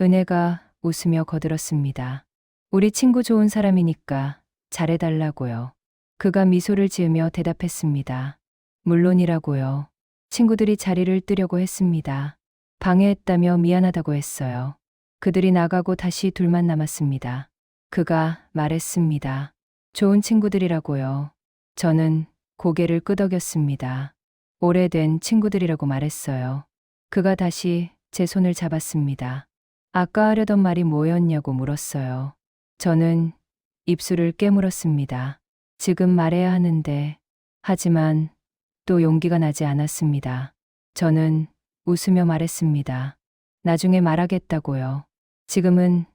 은혜가 웃으며 거들었습니다. 우리 친구 좋은 사람이니까 잘해달라고요. 그가 미소를 지으며 대답했습니다. 물론이라고요. 친구들이 자리를 뜨려고 했습니다. 방해했다며 미안하다고 했어요. 그들이 나가고 다시 둘만 남았습니다. 그가 말했습니다. 좋은 친구들이라고요. 저는 고개를 끄덕였습니다. 오래된 친구들이라고 말했어요. 그가 다시 제 손을 잡았습니다. 아까 하려던 말이 뭐였냐고 물었어요. 저는 입술을 깨물었습니다. 지금 말해야 하는데, 하지만 또 용기가 나지 않았습니다. 저는 웃으며 말했습니다. 나중에 말하겠다고요. 지금은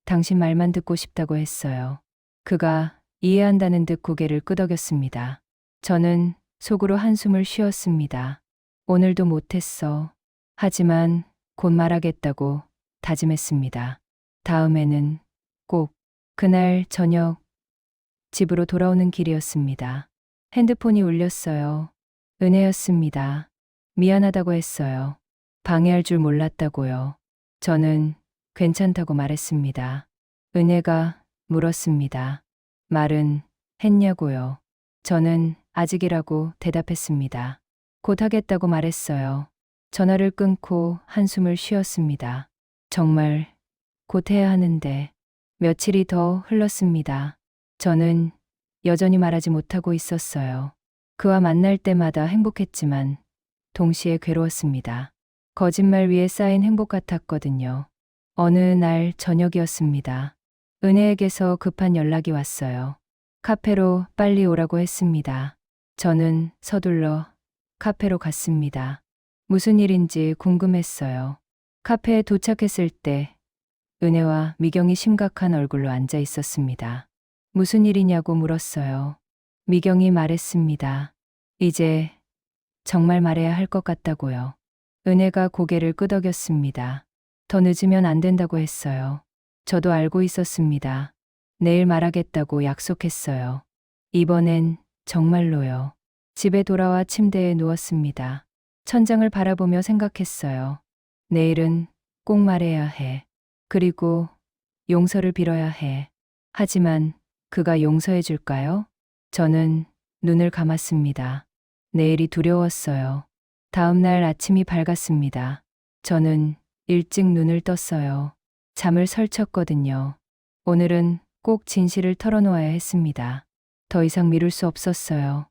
당신 말만 듣고 싶다고 했어요. 그가 이해한다는 듯 고개를 끄덕였습니다. 저는 속으로 한숨을 쉬었습니다. 오늘도 못했어. 하지만 곧 말하겠다고 다짐했습니다. 다음에는 꼭 그날 저녁 집으로 돌아오는 길이었습니다. 핸드폰이 울렸어요. 은혜였습니다. 미안하다고 했어요. 방해할 줄 몰랐다고요. 저는 괜찮다고 말했습니다. 은혜가 물었습니다. 말은 했냐고요. 저는 아직이라고 대답했습니다. 곧 하겠다고 말했어요. 전화를 끊고 한숨을 쉬었습니다. 정말 곧 해야 하는데 며칠이 더 흘렀습니다. 저는 여전히 말하지 못하고 있었어요. 그와 만날 때마다 행복했지만 동시에 괴로웠습니다. 거짓말 위에 쌓인 행복 같았거든요. 어느 날 저녁이었습니다. 은혜에게서 급한 연락이 왔어요. 카페로 빨리 오라고 했습니다. 저는 서둘러 카페로 갔습니다. 무슨 일인지 궁금했어요. 카페에 도착했을 때 은혜와 미경이 심각한 얼굴로 앉아 있었습니다. 무슨 일이냐고 물었어요. 미경이 말했습니다. 이제 정말 말해야 할 것 같다고요. 은혜가 고개를 끄덕였습니다. 더 늦으면 안 된다고 했어요. 저도 알고 있었습니다. 내일 말하겠다고 약속했어요. 이번엔 정말로요. 집에 돌아와 침대에 누웠습니다. 천장을 바라보며 생각했어요. 내일은 꼭 말해야 해. 그리고 용서를 빌어야 해. 하지만 그가 용서해 줄까요? 저는 눈을 감았습니다. 내일이 두려웠어요. 다음 날 아침이 밝았습니다. 저는 일찍 눈을 떴어요. 잠을 설쳤거든요. 오늘은 꼭 진실을 털어놓아야 했습니다. 더 이상 미룰 수 없었어요.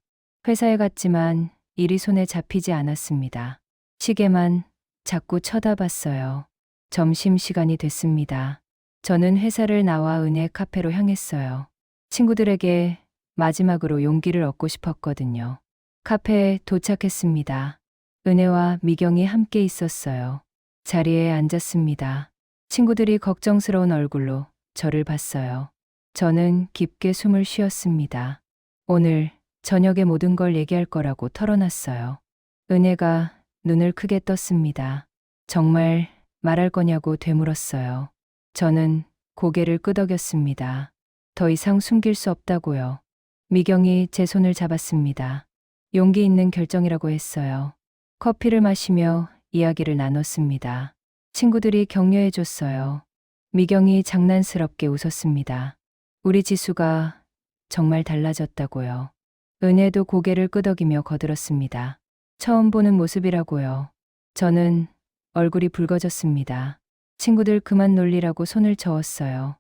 회사에 갔지만 일이 손에 잡히지 않았습니다. 시계만 자꾸 쳐다봤어요. 점심시간이 됐습니다. 저는 회사를 나와 은혜 카페로 향했어요. 친구들에게 마지막으로 용기를 얻고 싶었거든요. 카페에 도착했습니다. 은혜와 미경이 함께 있었어요. 자리에 앉았습니다. 친구들이 걱정스러운 얼굴로 저를 봤어요. 저는 깊게 숨을 쉬었습니다. 오늘 저녁에 모든 걸 얘기할 거라고 털어놨어요. 은혜가 눈을 크게 떴습니다. 정말 말할 거냐고 되물었어요. 저는 고개를 끄덕였습니다. 더 이상 숨길 수 없다고요. 미경이 제 손을 잡았습니다. 용기 있는 결정이라고 했어요. 커피를 마시며 이야기를 나눴습니다. 친구들이 격려해 줬어요. 미경이 장난스럽게 웃었습니다. 우리 지수가 정말 달라졌다고요. 은혜도 고개를 끄덕이며 거들었습니다. 처음 보는 모습이라고요. 저는 얼굴이 붉어졌습니다. 친구들 그만 놀리라고 손을 저었어요.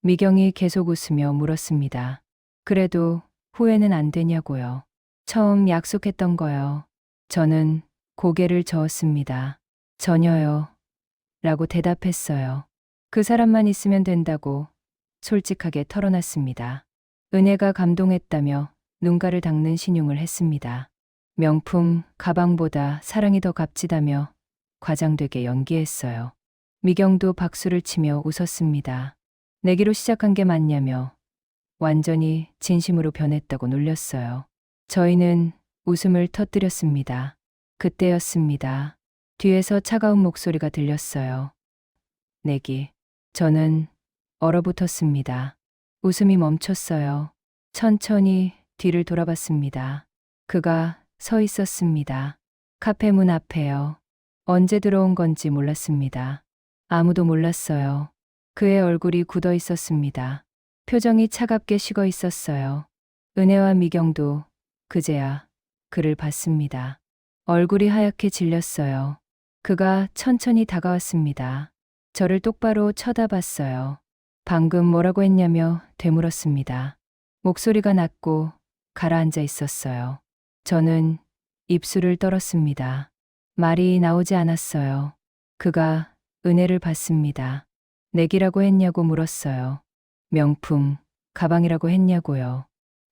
미경이 계속 웃으며 물었습니다. 그래도 후회는 안 되냐고요. 처음 약속했던 거요. 저는 고개를 저었습니다. 전혀요. 라고 대답했어요. 그 사람만 있으면 된다고 솔직하게 털어놨습니다. 은혜가 감동했다며 눈가를 닦는 신용을 했습니다. 명품 가방보다 사랑이 더 값지다며 과장되게 연기했어요. 미경도 박수를 치며 웃었습니다. 내기로 시작한 게 맞냐며 완전히 진심으로 변했다고 놀렸어요. 저희는 웃음을 터뜨렸습니다. 그때였습니다. 뒤에서 차가운 목소리가 들렸어요. 내기. 저는 얼어붙었습니다. 웃음이 멈췄어요. 천천히 뒤를 돌아봤습니다. 그가 서 있었습니다. 카페 문 앞에요. 언제 들어온 건지 몰랐습니다. 아무도 몰랐어요. 그의 얼굴이 굳어 있었습니다. 표정이 차갑게 식어 있었어요. 은혜와 미경도 그제야 그를 봤습니다. 얼굴이 하얗게 질렸어요. 그가 천천히 다가왔습니다. 저를 똑바로 쳐다봤어요. 방금 뭐라고 했냐며 되물었습니다. 목소리가 낮고 가라앉아 있었어요. 저는 입술을 떨었습니다. 말이 나오지 않았어요. 그가 은혜를 봤습니다. 내기라고 했냐고 물었어요. 명품, 가방이라고 했냐고요.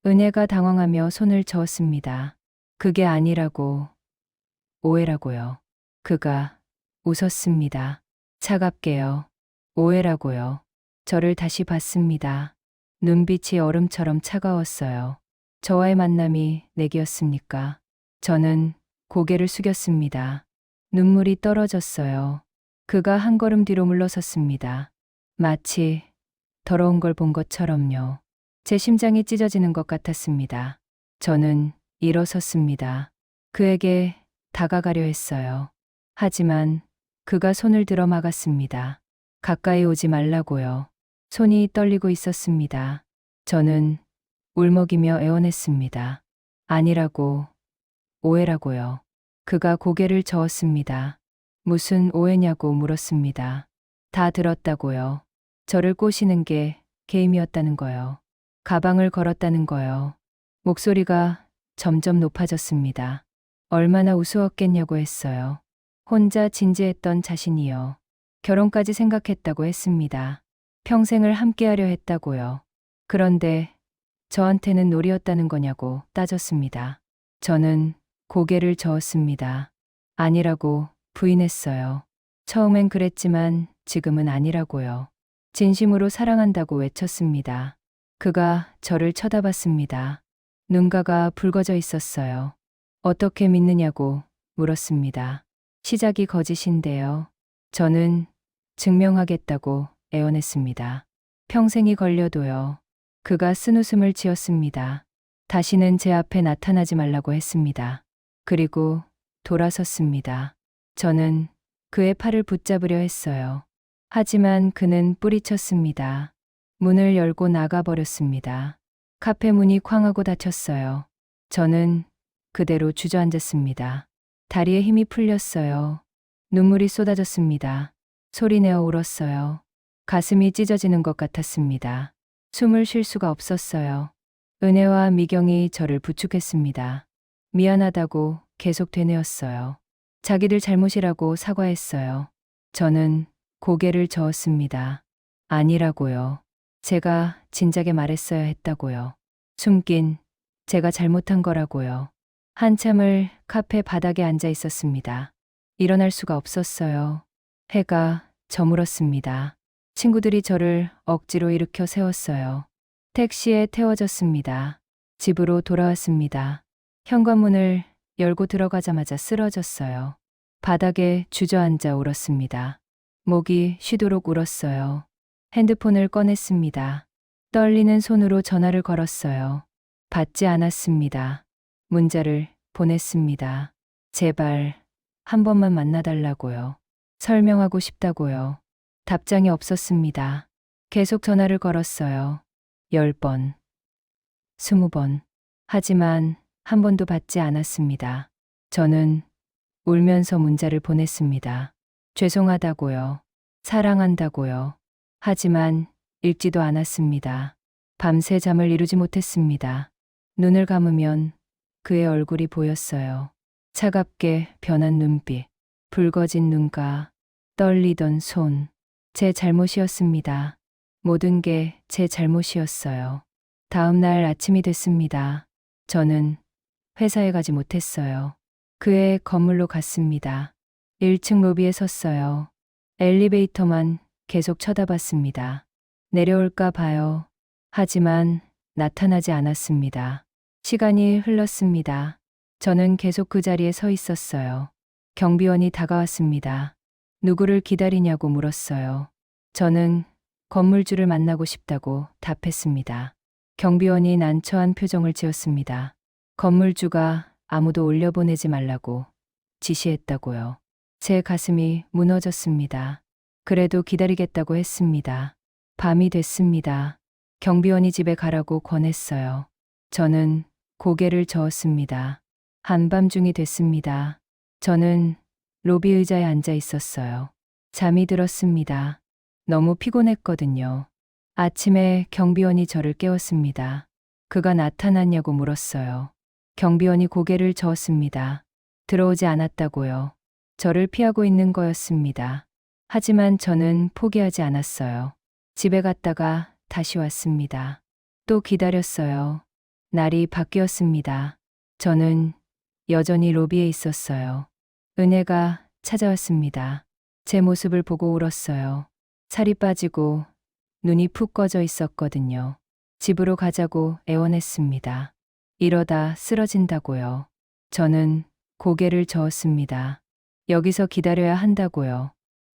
은혜가 당황하며 손을 저었습니다. 그게 아니라고, 오해라고요. 그가 웃었습니다. 차갑게요. 오해라고요. 저를 다시 봤습니다. 눈빛이 얼음처럼 차가웠어요. 저와의 만남이 내기였습니까? 저는 고개를 숙였습니다. 눈물이 떨어졌어요. 그가 한 걸음 뒤로 물러섰습니다. 마치 더러운 걸 본 것처럼요. 제 심장이 찢어지는 것 같았습니다. 저는 일어섰습니다. 그에게 다가가려 했어요. 하지만 그가 손을 들어 막았습니다. 가까이 오지 말라고요. 손이 떨리고 있었습니다. 저는 울먹이며 애원했습니다. 아니라고, 오해라고요. 그가 고개를 저었습니다. 무슨 오해냐고 물었습니다. 다 들었다고요. 저를 꼬시는 게 게임이었다는 거요. 가방을 걸었다는 거요. 목소리가 점점 높아졌습니다. 얼마나 우스웠겠냐고 했어요. 혼자 진지했던 자신이요. 결혼까지 생각했다고 했습니다. 평생을 함께하려 했다고요. 그런데 저한테는 놀이였다는 거냐고 따졌습니다. 저는 고개를 저었습니다. 아니라고 부인했어요. 처음엔 그랬지만 지금은 아니라고요. 진심으로 사랑한다고 외쳤습니다. 그가 저를 쳐다봤습니다. 눈가가 붉어져 있었어요. 어떻게 믿느냐고 물었습니다. 시작이 거짓인데요. 저는 증명하겠다고 애원했습니다. 평생이 걸려도요. 그가 쓴웃음을 지었습니다. 다시는 제 앞에 나타나지 말라고 했습니다. 그리고 돌아섰습니다. 저는 그의 팔을 붙잡으려 했어요. 하지만 그는 뿌리쳤습니다. 문을 열고 나가버렸습니다. 카페 문이 쾅 하고 닫혔어요. 저는 그대로 주저앉았습니다. 다리에 힘이 풀렸어요. 눈물이 쏟아졌습니다. 소리내어 울었어요. 가슴이 찢어지는 것 같았습니다. 숨을 쉴 수가 없었어요. 은혜와 미경이 저를 부축했습니다. 미안하다고 계속 되뇌었어요. 자기들 잘못이라고 사과했어요. 저는 고개를 저었습니다. 아니라고요. 제가 진작에 말했어야 했다고요. 숨긴 제가 잘못한 거라고요. 한참을 카페 바닥에 앉아 있었습니다. 일어날 수가 없었어요. 해가 저물었습니다. 친구들이 저를 억지로 일으켜 세웠어요. 택시에 태워졌습니다. 집으로 돌아왔습니다. 현관문을 열고 들어가자마자 쓰러졌어요. 바닥에 주저앉아 울었습니다. 목이 쉬도록 울었어요. 핸드폰을 꺼냈습니다. 떨리는 손으로 전화를 걸었어요. 받지 않았습니다. 문자를 보냈습니다. 제발 한 번만 만나달라고요. 설명하고 싶다고요. 답장이 없었습니다. 계속 전화를 걸었어요. 10번, 20번. 하지만 한 번도 받지 않았습니다. 저는 울면서 문자를 보냈습니다. 죄송하다고요. 사랑한다고요. 하지만 읽지도 않았습니다. 밤새 잠을 이루지 못했습니다. 눈을 감으면 그의 얼굴이 보였어요. 차갑게 변한 눈빛, 붉어진 눈가, 떨리던 손. 제 잘못이었습니다. 모든 게 제 잘못이었어요. 다음 날 아침이 됐습니다. 저는 회사에 가지 못했어요. 그의 건물로 갔습니다. 1층 로비에 섰어요. 엘리베이터만 계속 쳐다봤습니다. 내려올까 봐요. 하지만 나타나지 않았습니다. 시간이 흘렀습니다. 저는 계속 그 자리에 서 있었어요. 경비원이 다가왔습니다. 누구를 기다리냐고 물었어요. 저는 건물주를 만나고 싶다고 답했습니다. 경비원이 난처한 표정을 지었습니다. 건물주가 아무도 올려보내지 말라고 지시했다고요. 제 가슴이 무너졌습니다. 그래도 기다리겠다고 했습니다. 밤이 됐습니다. 경비원이 집에 가라고 권했어요. 저는 고개를 저었습니다. 한밤중이 됐습니다. 저는 로비 의자에 앉아 있었어요. 잠이 들었습니다. 너무 피곤했거든요. 아침에 경비원이 저를 깨웠습니다. 그가 나타났냐고 물었어요. 경비원이 고개를 저었습니다. 들어오지 않았다고요. 저를 피하고 있는 거였습니다. 하지만 저는 포기하지 않았어요. 집에 갔다가 다시 왔습니다. 또 기다렸어요. 날이 바뀌었습니다. 저는 여전히 로비에 있었어요. 은혜가 찾아왔습니다. 제 모습을 보고 울었어요. 살이 빠지고 눈이 푹 꺼져 있었거든요. 집으로 가자고 애원했습니다. 이러다 쓰러진다고요. 저는 고개를 저었습니다. 여기서 기다려야 한다고요.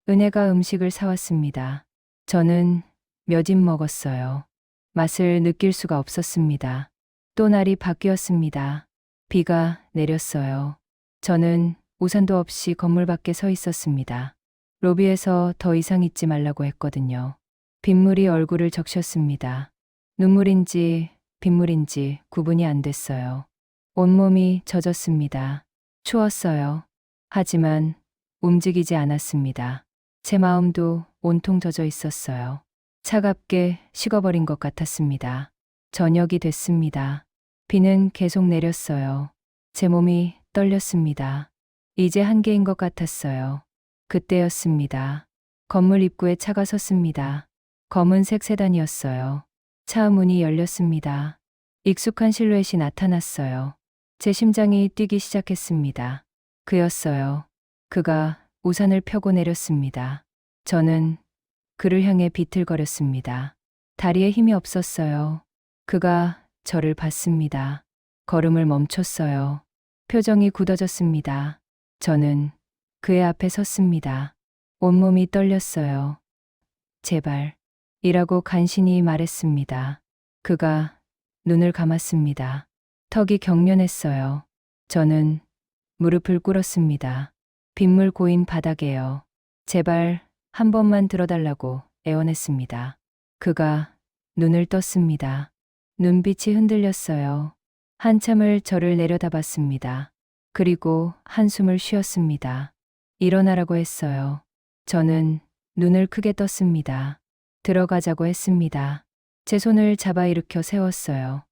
은혜가 음식을 사왔습니다. 저는 몇 입 먹었어요. 맛을 느낄 수가 없었습니다. 또 날이 바뀌었습니다. 비가 내렸어요. 저는 우산도 없이 건물 밖에 서 있었습니다. 로비에서 더 이상 있지 말라고 했거든요. 빗물이 얼굴을 적셨습니다. 눈물인지 빗물인지 구분이 안 됐어요. 온몸이 젖었습니다. 추웠어요. 하지만 움직이지 않았습니다. 제 마음도 온통 젖어 있었어요. 차갑게 식어버린 것 같았습니다. 저녁이 됐습니다. 비는 계속 내렸어요. 제 몸이 떨렸습니다. 이제 한계인 것 같았어요. 그때였습니다. 건물 입구에 차가 섰습니다. 검은색 세단이었어요. 차 문이 열렸습니다. 익숙한 실루엣이 나타났어요. 제 심장이 뛰기 시작했습니다. 그였어요. 그가 우산을 펴고 내렸습니다. 저는 그를 향해 비틀거렸습니다. 다리에 힘이 없었어요. 그가 저를 봤습니다. 걸음을 멈췄어요. 표정이 굳어졌습니다. 저는 그의 앞에 섰습니다. 온몸이 떨렸어요. 제발, 이라고 간신히 말했습니다. 그가 눈을 감았습니다. 턱이 경련했어요. 저는 무릎을 꿇었습니다. 빗물 고인 바닥에요. 제발 한 번만 들어달라고 애원했습니다. 그가 눈을 떴습니다. 눈빛이 흔들렸어요. 한참을 저를 내려다봤습니다. 그리고 한숨을 쉬었습니다. 일어나라고 했어요. 저는 눈을 크게 떴습니다. 들어가자고 했습니다. 제 손을 잡아 일으켜 세웠어요.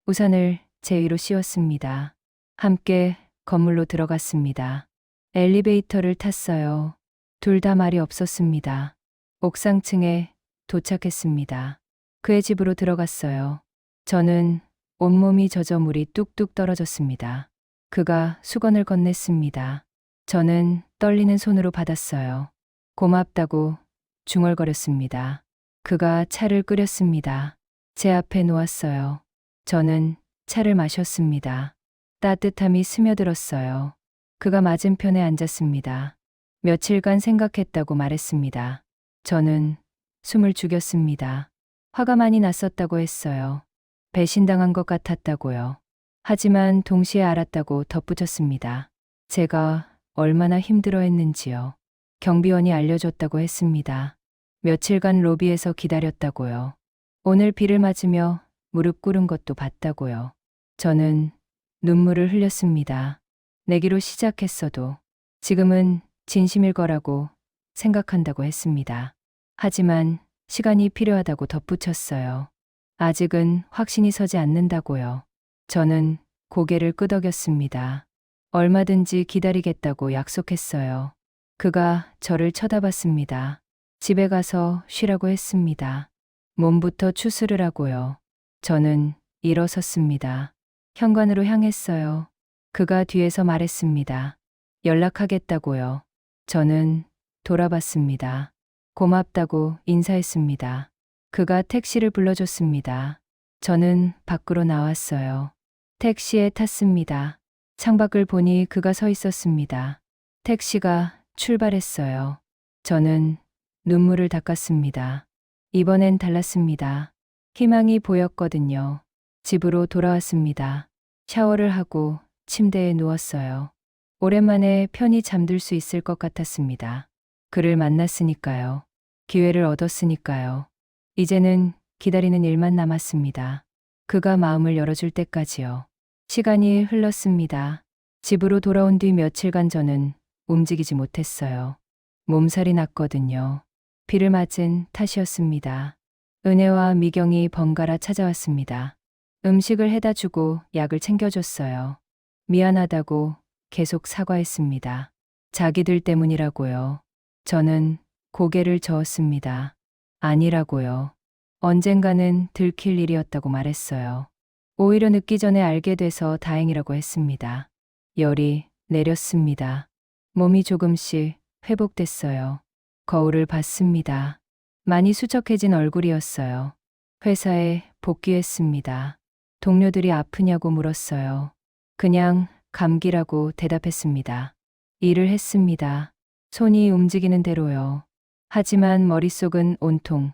우산을 제 위로 씌웠습니다. 함께 건물로 들어갔습니다. 엘리베이터를 탔어요. 둘 다 말이 없었습니다. 옥상층에 도착했습니다. 그의 집으로 들어갔어요. 저는 온몸이 젖어 물이 뚝뚝 떨어졌습니다. 그가 수건을 건넸습니다. 저는 떨리는 손으로 받았어요. 고맙다고 중얼거렸습니다. 그가 차를 끓였습니다. 제 앞에 놓았어요. 저는 차를 마셨습니다. 따뜻함이 스며들었어요. 그가 맞은편에 앉았습니다. 며칠간 생각했다고 말했습니다. 저는 숨을 죽였습니다. 화가 많이 났었다고 했어요. 배신당한 것 같았다고요. 하지만 동시에 알았다고 덧붙였습니다. 제가 얼마나 힘들어했는지요. 경비원이 알려줬다고 했습니다. 며칠간 로비에서 기다렸다고요. 오늘 비를 맞으며 무릎 꿇은 것도 봤다고요. 저는 눈물을 흘렸습니다. 내기로 시작했어도 지금은 진심일 거라고 생각한다고 했습니다. 하지만 시간이 필요하다고 덧붙였어요. 아직은 확신이 서지 않는다고요. 저는 고개를 끄덕였습니다. 얼마든지 기다리겠다고 약속했어요. 그가 저를 쳐다봤습니다. 집에 가서 쉬라고 했습니다. 몸부터 추스르라고요. 저는 일어섰습니다. 현관으로 향했어요. 그가 뒤에서 말했습니다. 연락하겠다고요. 저는 돌아봤습니다. 고맙다고 인사했습니다. 그가 택시를 불러줬습니다. 저는 밖으로 나왔어요. 택시에 탔습니다. 창밖을 보니 그가 서 있었습니다. 택시가 출발했어요. 저는 눈물을 닦았습니다. 이번엔 달랐습니다. 희망이 보였거든요. 집으로 돌아왔습니다. 샤워를 하고 침대에 누웠어요. 오랜만에 편히 잠들 수 있을 것 같았습니다. 그를 만났으니까요. 기회를 얻었으니까요. 이제는 기다리는 일만 남았습니다. 그가 마음을 열어줄 때까지요. 시간이 흘렀습니다. 집으로 돌아온 뒤 며칠간 저는 움직이지 못했어요. 몸살이 났거든요. 비를 맞은 탓이었습니다. 은혜와 미경이 번갈아 찾아왔습니다. 음식을 해다 주고 약을 챙겨줬어요. 미안하다고 계속 사과했습니다. 자기들 때문이라고요. 저는 고개를 저었습니다. 아니라고요. 언젠가는 들킬 일이었다고 말했어요. 오히려 늦기 전에 알게 돼서 다행이라고 했습니다. 열이 내렸습니다. 몸이 조금씩 회복됐어요. 거울을 봤습니다. 많이 수척해진 얼굴이었어요. 회사에 복귀했습니다. 동료들이 아프냐고 물었어요. 그냥 감기라고 대답했습니다. 일을 했습니다. 손이 움직이는 대로요. 하지만 머릿속은 온통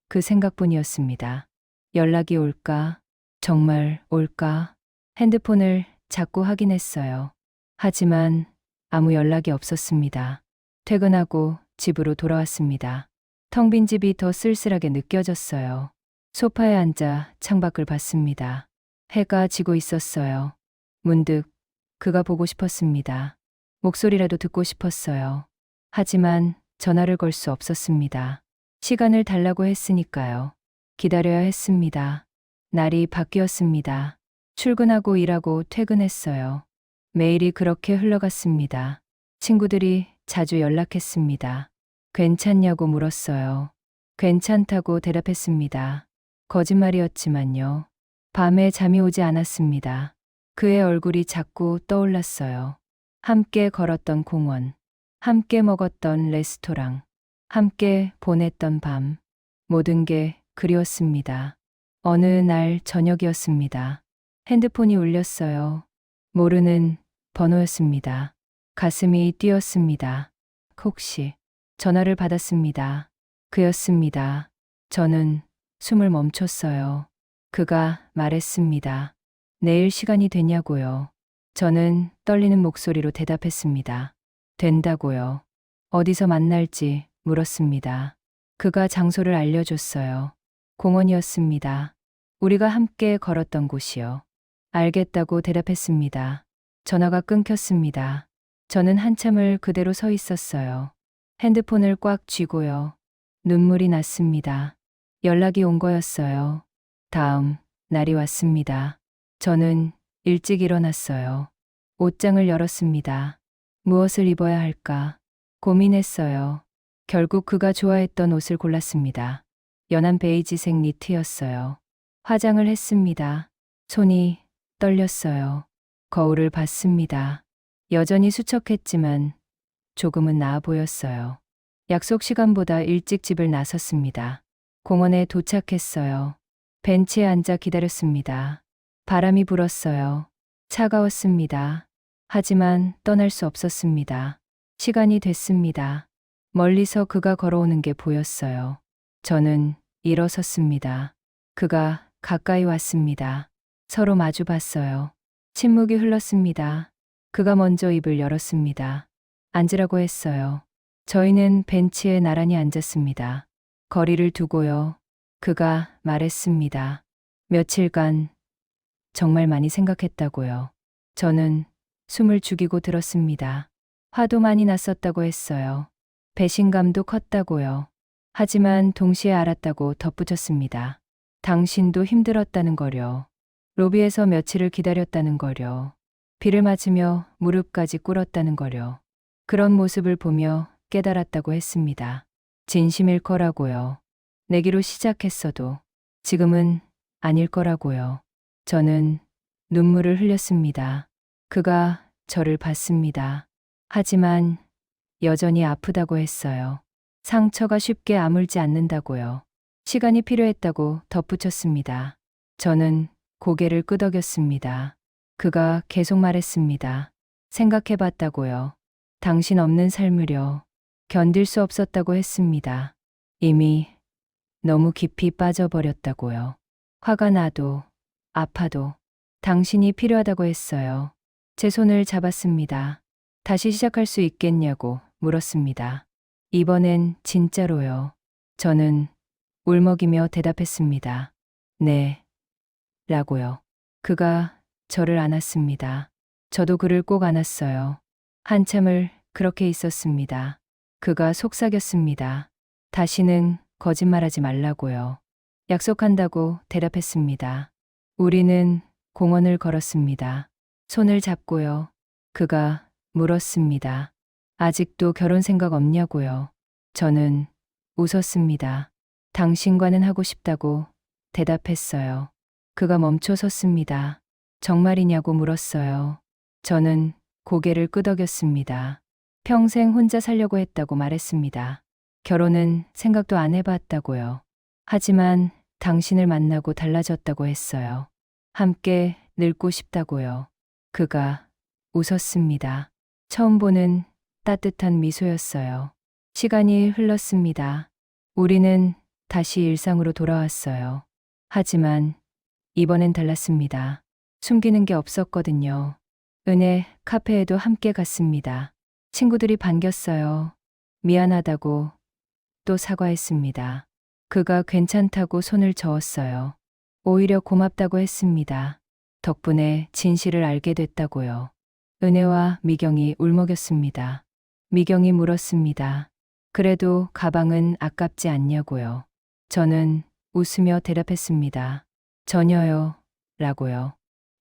그 생각뿐이었습니다. 연락이 올까? 정말 올까? 핸드폰을 자꾸 확인했어요. 하지만 아무 연락이 없었습니다. 퇴근하고 집으로 돌아왔습니다. 텅 빈 집이 더 쓸쓸하게 느껴졌어요. 소파에 앉아 창밖을 봤습니다. 해가 지고 있었어요. 문득 그가 보고 싶었습니다. 목소리라도 듣고 싶었어요. 하지만 전화를 걸 수 없었습니다. 시간을 달라고 했으니까요. 기다려야 했습니다. 날이 바뀌었습니다. 출근하고 일하고 퇴근했어요. 매일이 그렇게 흘러갔습니다. 친구들이 자주 연락했습니다. 괜찮냐고 물었어요. 괜찮다고 대답했습니다. 거짓말이었지만요. 밤에 잠이 오지 않았습니다. 그의 얼굴이 자꾸 떠올랐어요. 함께 걸었던 공원, 함께 먹었던 레스토랑, 함께 보냈던 밤. 모든 게 그리웠습니다. 어느 날 저녁이었습니다. 핸드폰이 울렸어요. 모르는 번호였습니다. 가슴이 뛰었습니다. 혹시 전화를 받았습니다. 그였습니다. 저는 숨을 멈췄어요. 그가 말했습니다. 내일 시간이 되냐고요. 저는 떨리는 목소리로 대답했습니다. 된다고요. 어디서 만날지 물었습니다. 그가 장소를 알려줬어요. 공원이었습니다. 우리가 함께 걸었던 곳이요. 알겠다고 대답했습니다. 전화가 끊겼습니다. 저는 한참을 그대로 서 있었어요. 핸드폰을 꽉 쥐고요. 눈물이 났습니다. 연락이 온 거였어요. 다음 날이 왔습니다. 저는 일찍 일어났어요. 옷장을 열었습니다. 무엇을 입어야 할까 고민했어요. 결국 그가 좋아했던 옷을 골랐습니다. 연한 베이지색 니트였어요. 화장을 했습니다. 손이 떨렸어요. 거울을 봤습니다. 여전히 수척했지만 조금은 나아 보였어요. 약속 시간보다 일찍 집을 나섰습니다. 공원에 도착했어요. 벤치에 앉아 기다렸습니다. 바람이 불었어요. 차가웠습니다. 하지만 떠날 수 없었습니다. 시간이 됐습니다. 멀리서 그가 걸어오는 게 보였어요. 저는 일어섰습니다. 그가 가까이 왔습니다. 서로 마주 봤어요. 침묵이 흘렀습니다. 그가 먼저 입을 열었습니다. 앉으라고 했어요. 저희는 벤치에 나란히 앉았습니다. 거리를 두고요. 그가 말했습니다. 며칠간 정말 많이 생각했다고요. 저는 숨을 죽이고 들었습니다. 화도 많이 났었다고 했어요. 배신감도 컸다고요. 하지만 동시에 알았다고 덧붙였습니다. 당신도 힘들었다는 거려. 로비에서 며칠을 기다렸다는 거려. 비를 맞으며 무릎까지 꿇었다는 거려. 그런 모습을 보며 깨달았다고 했습니다. 진심일 거라고요. 내기로 시작했어도 지금은 아닐 거라고요. 저는 눈물을 흘렸습니다. 그가 저를 봤습니다. 하지만 여전히 아프다고 했어요. 상처가 쉽게 아물지 않는다고요. 시간이 필요했다고 덧붙였습니다. 저는 고개를 끄덕였습니다. 그가 계속 말했습니다. 생각해봤다고요. 당신 없는 삶을요. 견딜 수 없었다고 했습니다. 이미 너무 깊이 빠져버렸다고요. 화가 나도 아파도 당신이 필요하다고 했어요. 제 손을 잡았습니다. 다시 시작할 수 있겠냐고 물었습니다. 이번엔 진짜로요. 저는 울먹이며 대답했습니다. 네, 라고요. 그가 저를 안았습니다. 저도 그를 꼭 안았어요. 한참을 그렇게 있었습니다. 그가 속삭였습니다. 다시는 거짓말하지 말라고요. 약속한다고 대답했습니다. 우리는 공원을 걸었습니다. 손을 잡고요. 그가 물었습니다. 아직도 결혼 생각 없냐고요. 저는 웃었습니다. 당신과는 하고 싶다고 대답했어요. 그가 멈춰 섰습니다. 정말이냐고 물었어요. 저는 고개를 끄덕였습니다. 평생 혼자 살려고 했다고 말했습니다. 결혼은 생각도 안 해봤다고요. 하지만 당신을 만나고 달라졌다고 했어요. 함께 늙고 싶다고요. 그가 웃었습니다. 처음 보는 따뜻한 미소였어요. 시간이 흘렀습니다. 우리는 다시 일상으로 돌아왔어요. 하지만 이번엔 달랐습니다. 숨기는 게 없었거든요. 은혜 카페에도 함께 갔습니다. 친구들이 반겼어요. 미안하다고 또 사과했습니다. 그가 괜찮다고 손을 저었어요. 오히려 고맙다고 했습니다. 덕분에 진실을 알게 됐다고요. 은혜와 미경이 울먹였습니다. 미경이 물었습니다. 그래도 가방은 아깝지 않냐고요. 저는 웃으며 대답했습니다. 전혀요, 라고요.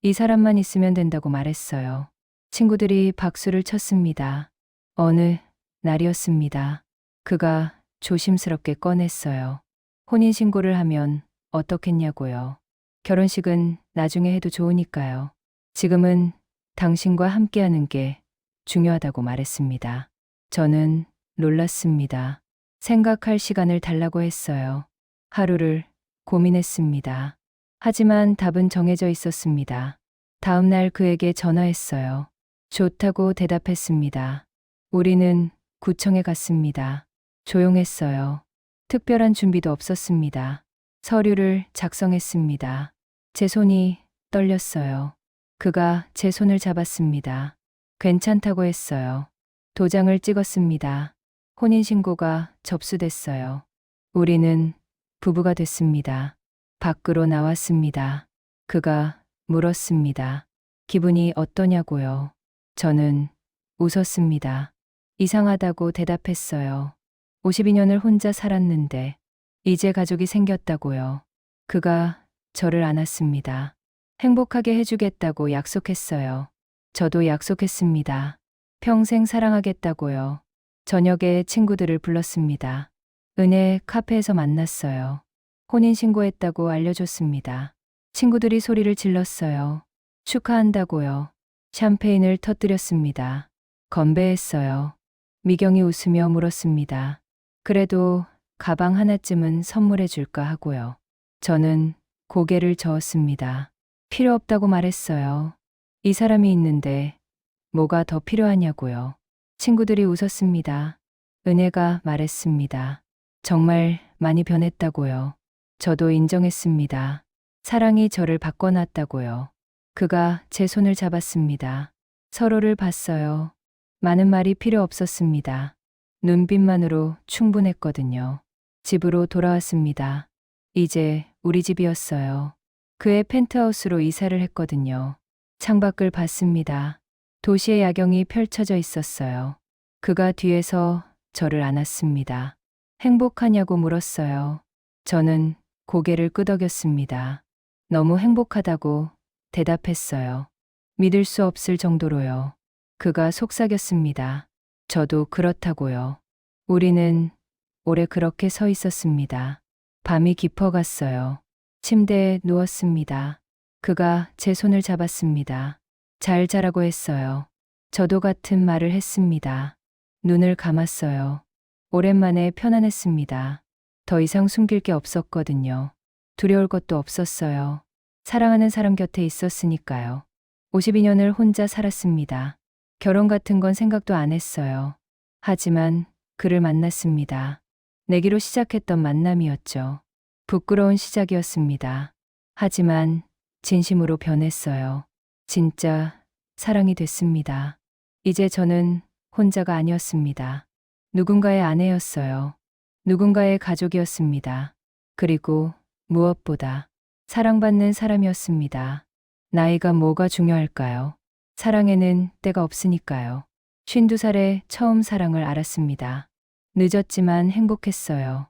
이 사람만 있으면 된다고 말했어요. 친구들이 박수를 쳤습니다. 어느 날이었습니다. 그가 조심스럽게 꺼냈어요. 혼인신고를 하면 어떻겠냐고요. 결혼식은 나중에 해도 좋으니까요. 지금은 당신과 함께하는 게 중요하다고 말했습니다. 저는 놀랐습니다. 생각할 시간을 달라고 했어요. 하루를 고민했습니다. 하지만 답은 정해져 있었습니다. 다음 날 그에게 전화했어요. 좋다고 대답했습니다. 우리는 구청에 갔습니다. 조용했어요. 특별한 준비도 없었습니다. 서류를 작성했습니다. 제 손이 떨렸어요. 그가 제 손을 잡았습니다. 괜찮다고 했어요. 도장을 찍었습니다. 혼인신고가 접수됐어요. 우리는 부부가 됐습니다. 밖으로 나왔습니다. 그가 물었습니다. 기분이 어떠냐고요? 저는 웃었습니다. 이상하다고 대답했어요. 52년을 혼자 살았는데 이제 가족이 생겼다고요. 그가 저를 안았습니다. 행복하게 해주겠다고 약속했어요. 저도 약속했습니다. 평생 사랑하겠다고요. 저녁에 친구들을 불렀습니다. 은혜 카페에서 만났어요. 혼인신고했다고 알려줬습니다. 친구들이 소리를 질렀어요. 축하한다고요. 샴페인을 터뜨렸습니다. 건배했어요. 미경이 웃으며 물었습니다. 그래도 가방 하나쯤은 선물해 줄까 하고요. 저는 고개를 저었습니다. 필요 없다고 말했어요. 이 사람이 있는데 뭐가 더 필요하냐고요. 친구들이 웃었습니다. 은혜가 말했습니다. 정말 많이 변했다고요. 저도 인정했습니다. 사랑이 저를 바꿔놨다고요. 그가 제 손을 잡았습니다. 서로를 봤어요. 많은 말이 필요 없었습니다. 눈빛만으로 충분했거든요. 집으로 돌아왔습니다. 이제 우리 집이었어요. 그의 펜트하우스로 이사를 했거든요. 창밖을 봤습니다. 도시의 야경이 펼쳐져 있었어요. 그가 뒤에서 저를 안았습니다. 행복하냐고 물었어요. 저는 고개를 끄덕였습니다. 너무 행복하다고 대답했어요. 믿을 수 없을 정도로요. 그가 속삭였습니다. 저도 그렇다고요. 우리는 오래 그렇게 서 있었습니다. 밤이 깊어갔어요. 침대에 누웠습니다. 그가 제 손을 잡았습니다. 잘 자라고 했어요. 저도 같은 말을 했습니다. 눈을 감았어요. 오랜만에 편안했습니다. 더 이상 숨길 게 없었거든요. 두려울 것도 없었어요. 사랑하는 사람 곁에 있었으니까요. 52년을 혼자 살았습니다. 결혼 같은 건 생각도 안 했어요. 하지만 그를 만났습니다. 내기로 시작했던 만남이었죠. 부끄러운 시작이었습니다. 하지만 진심으로 변했어요. 진짜 사랑이 됐습니다. 이제 저는 혼자가 아니었습니다. 누군가의 아내였어요. 누군가의 가족이었습니다. 그리고 무엇보다 사랑받는 사람이었습니다. 나이가 뭐가 중요할까요? 사랑에는 때가 없으니까요. 52살에 처음 사랑을 알았습니다. 늦었지만 행복했어요.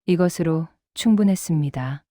이것으로 충분했습니다.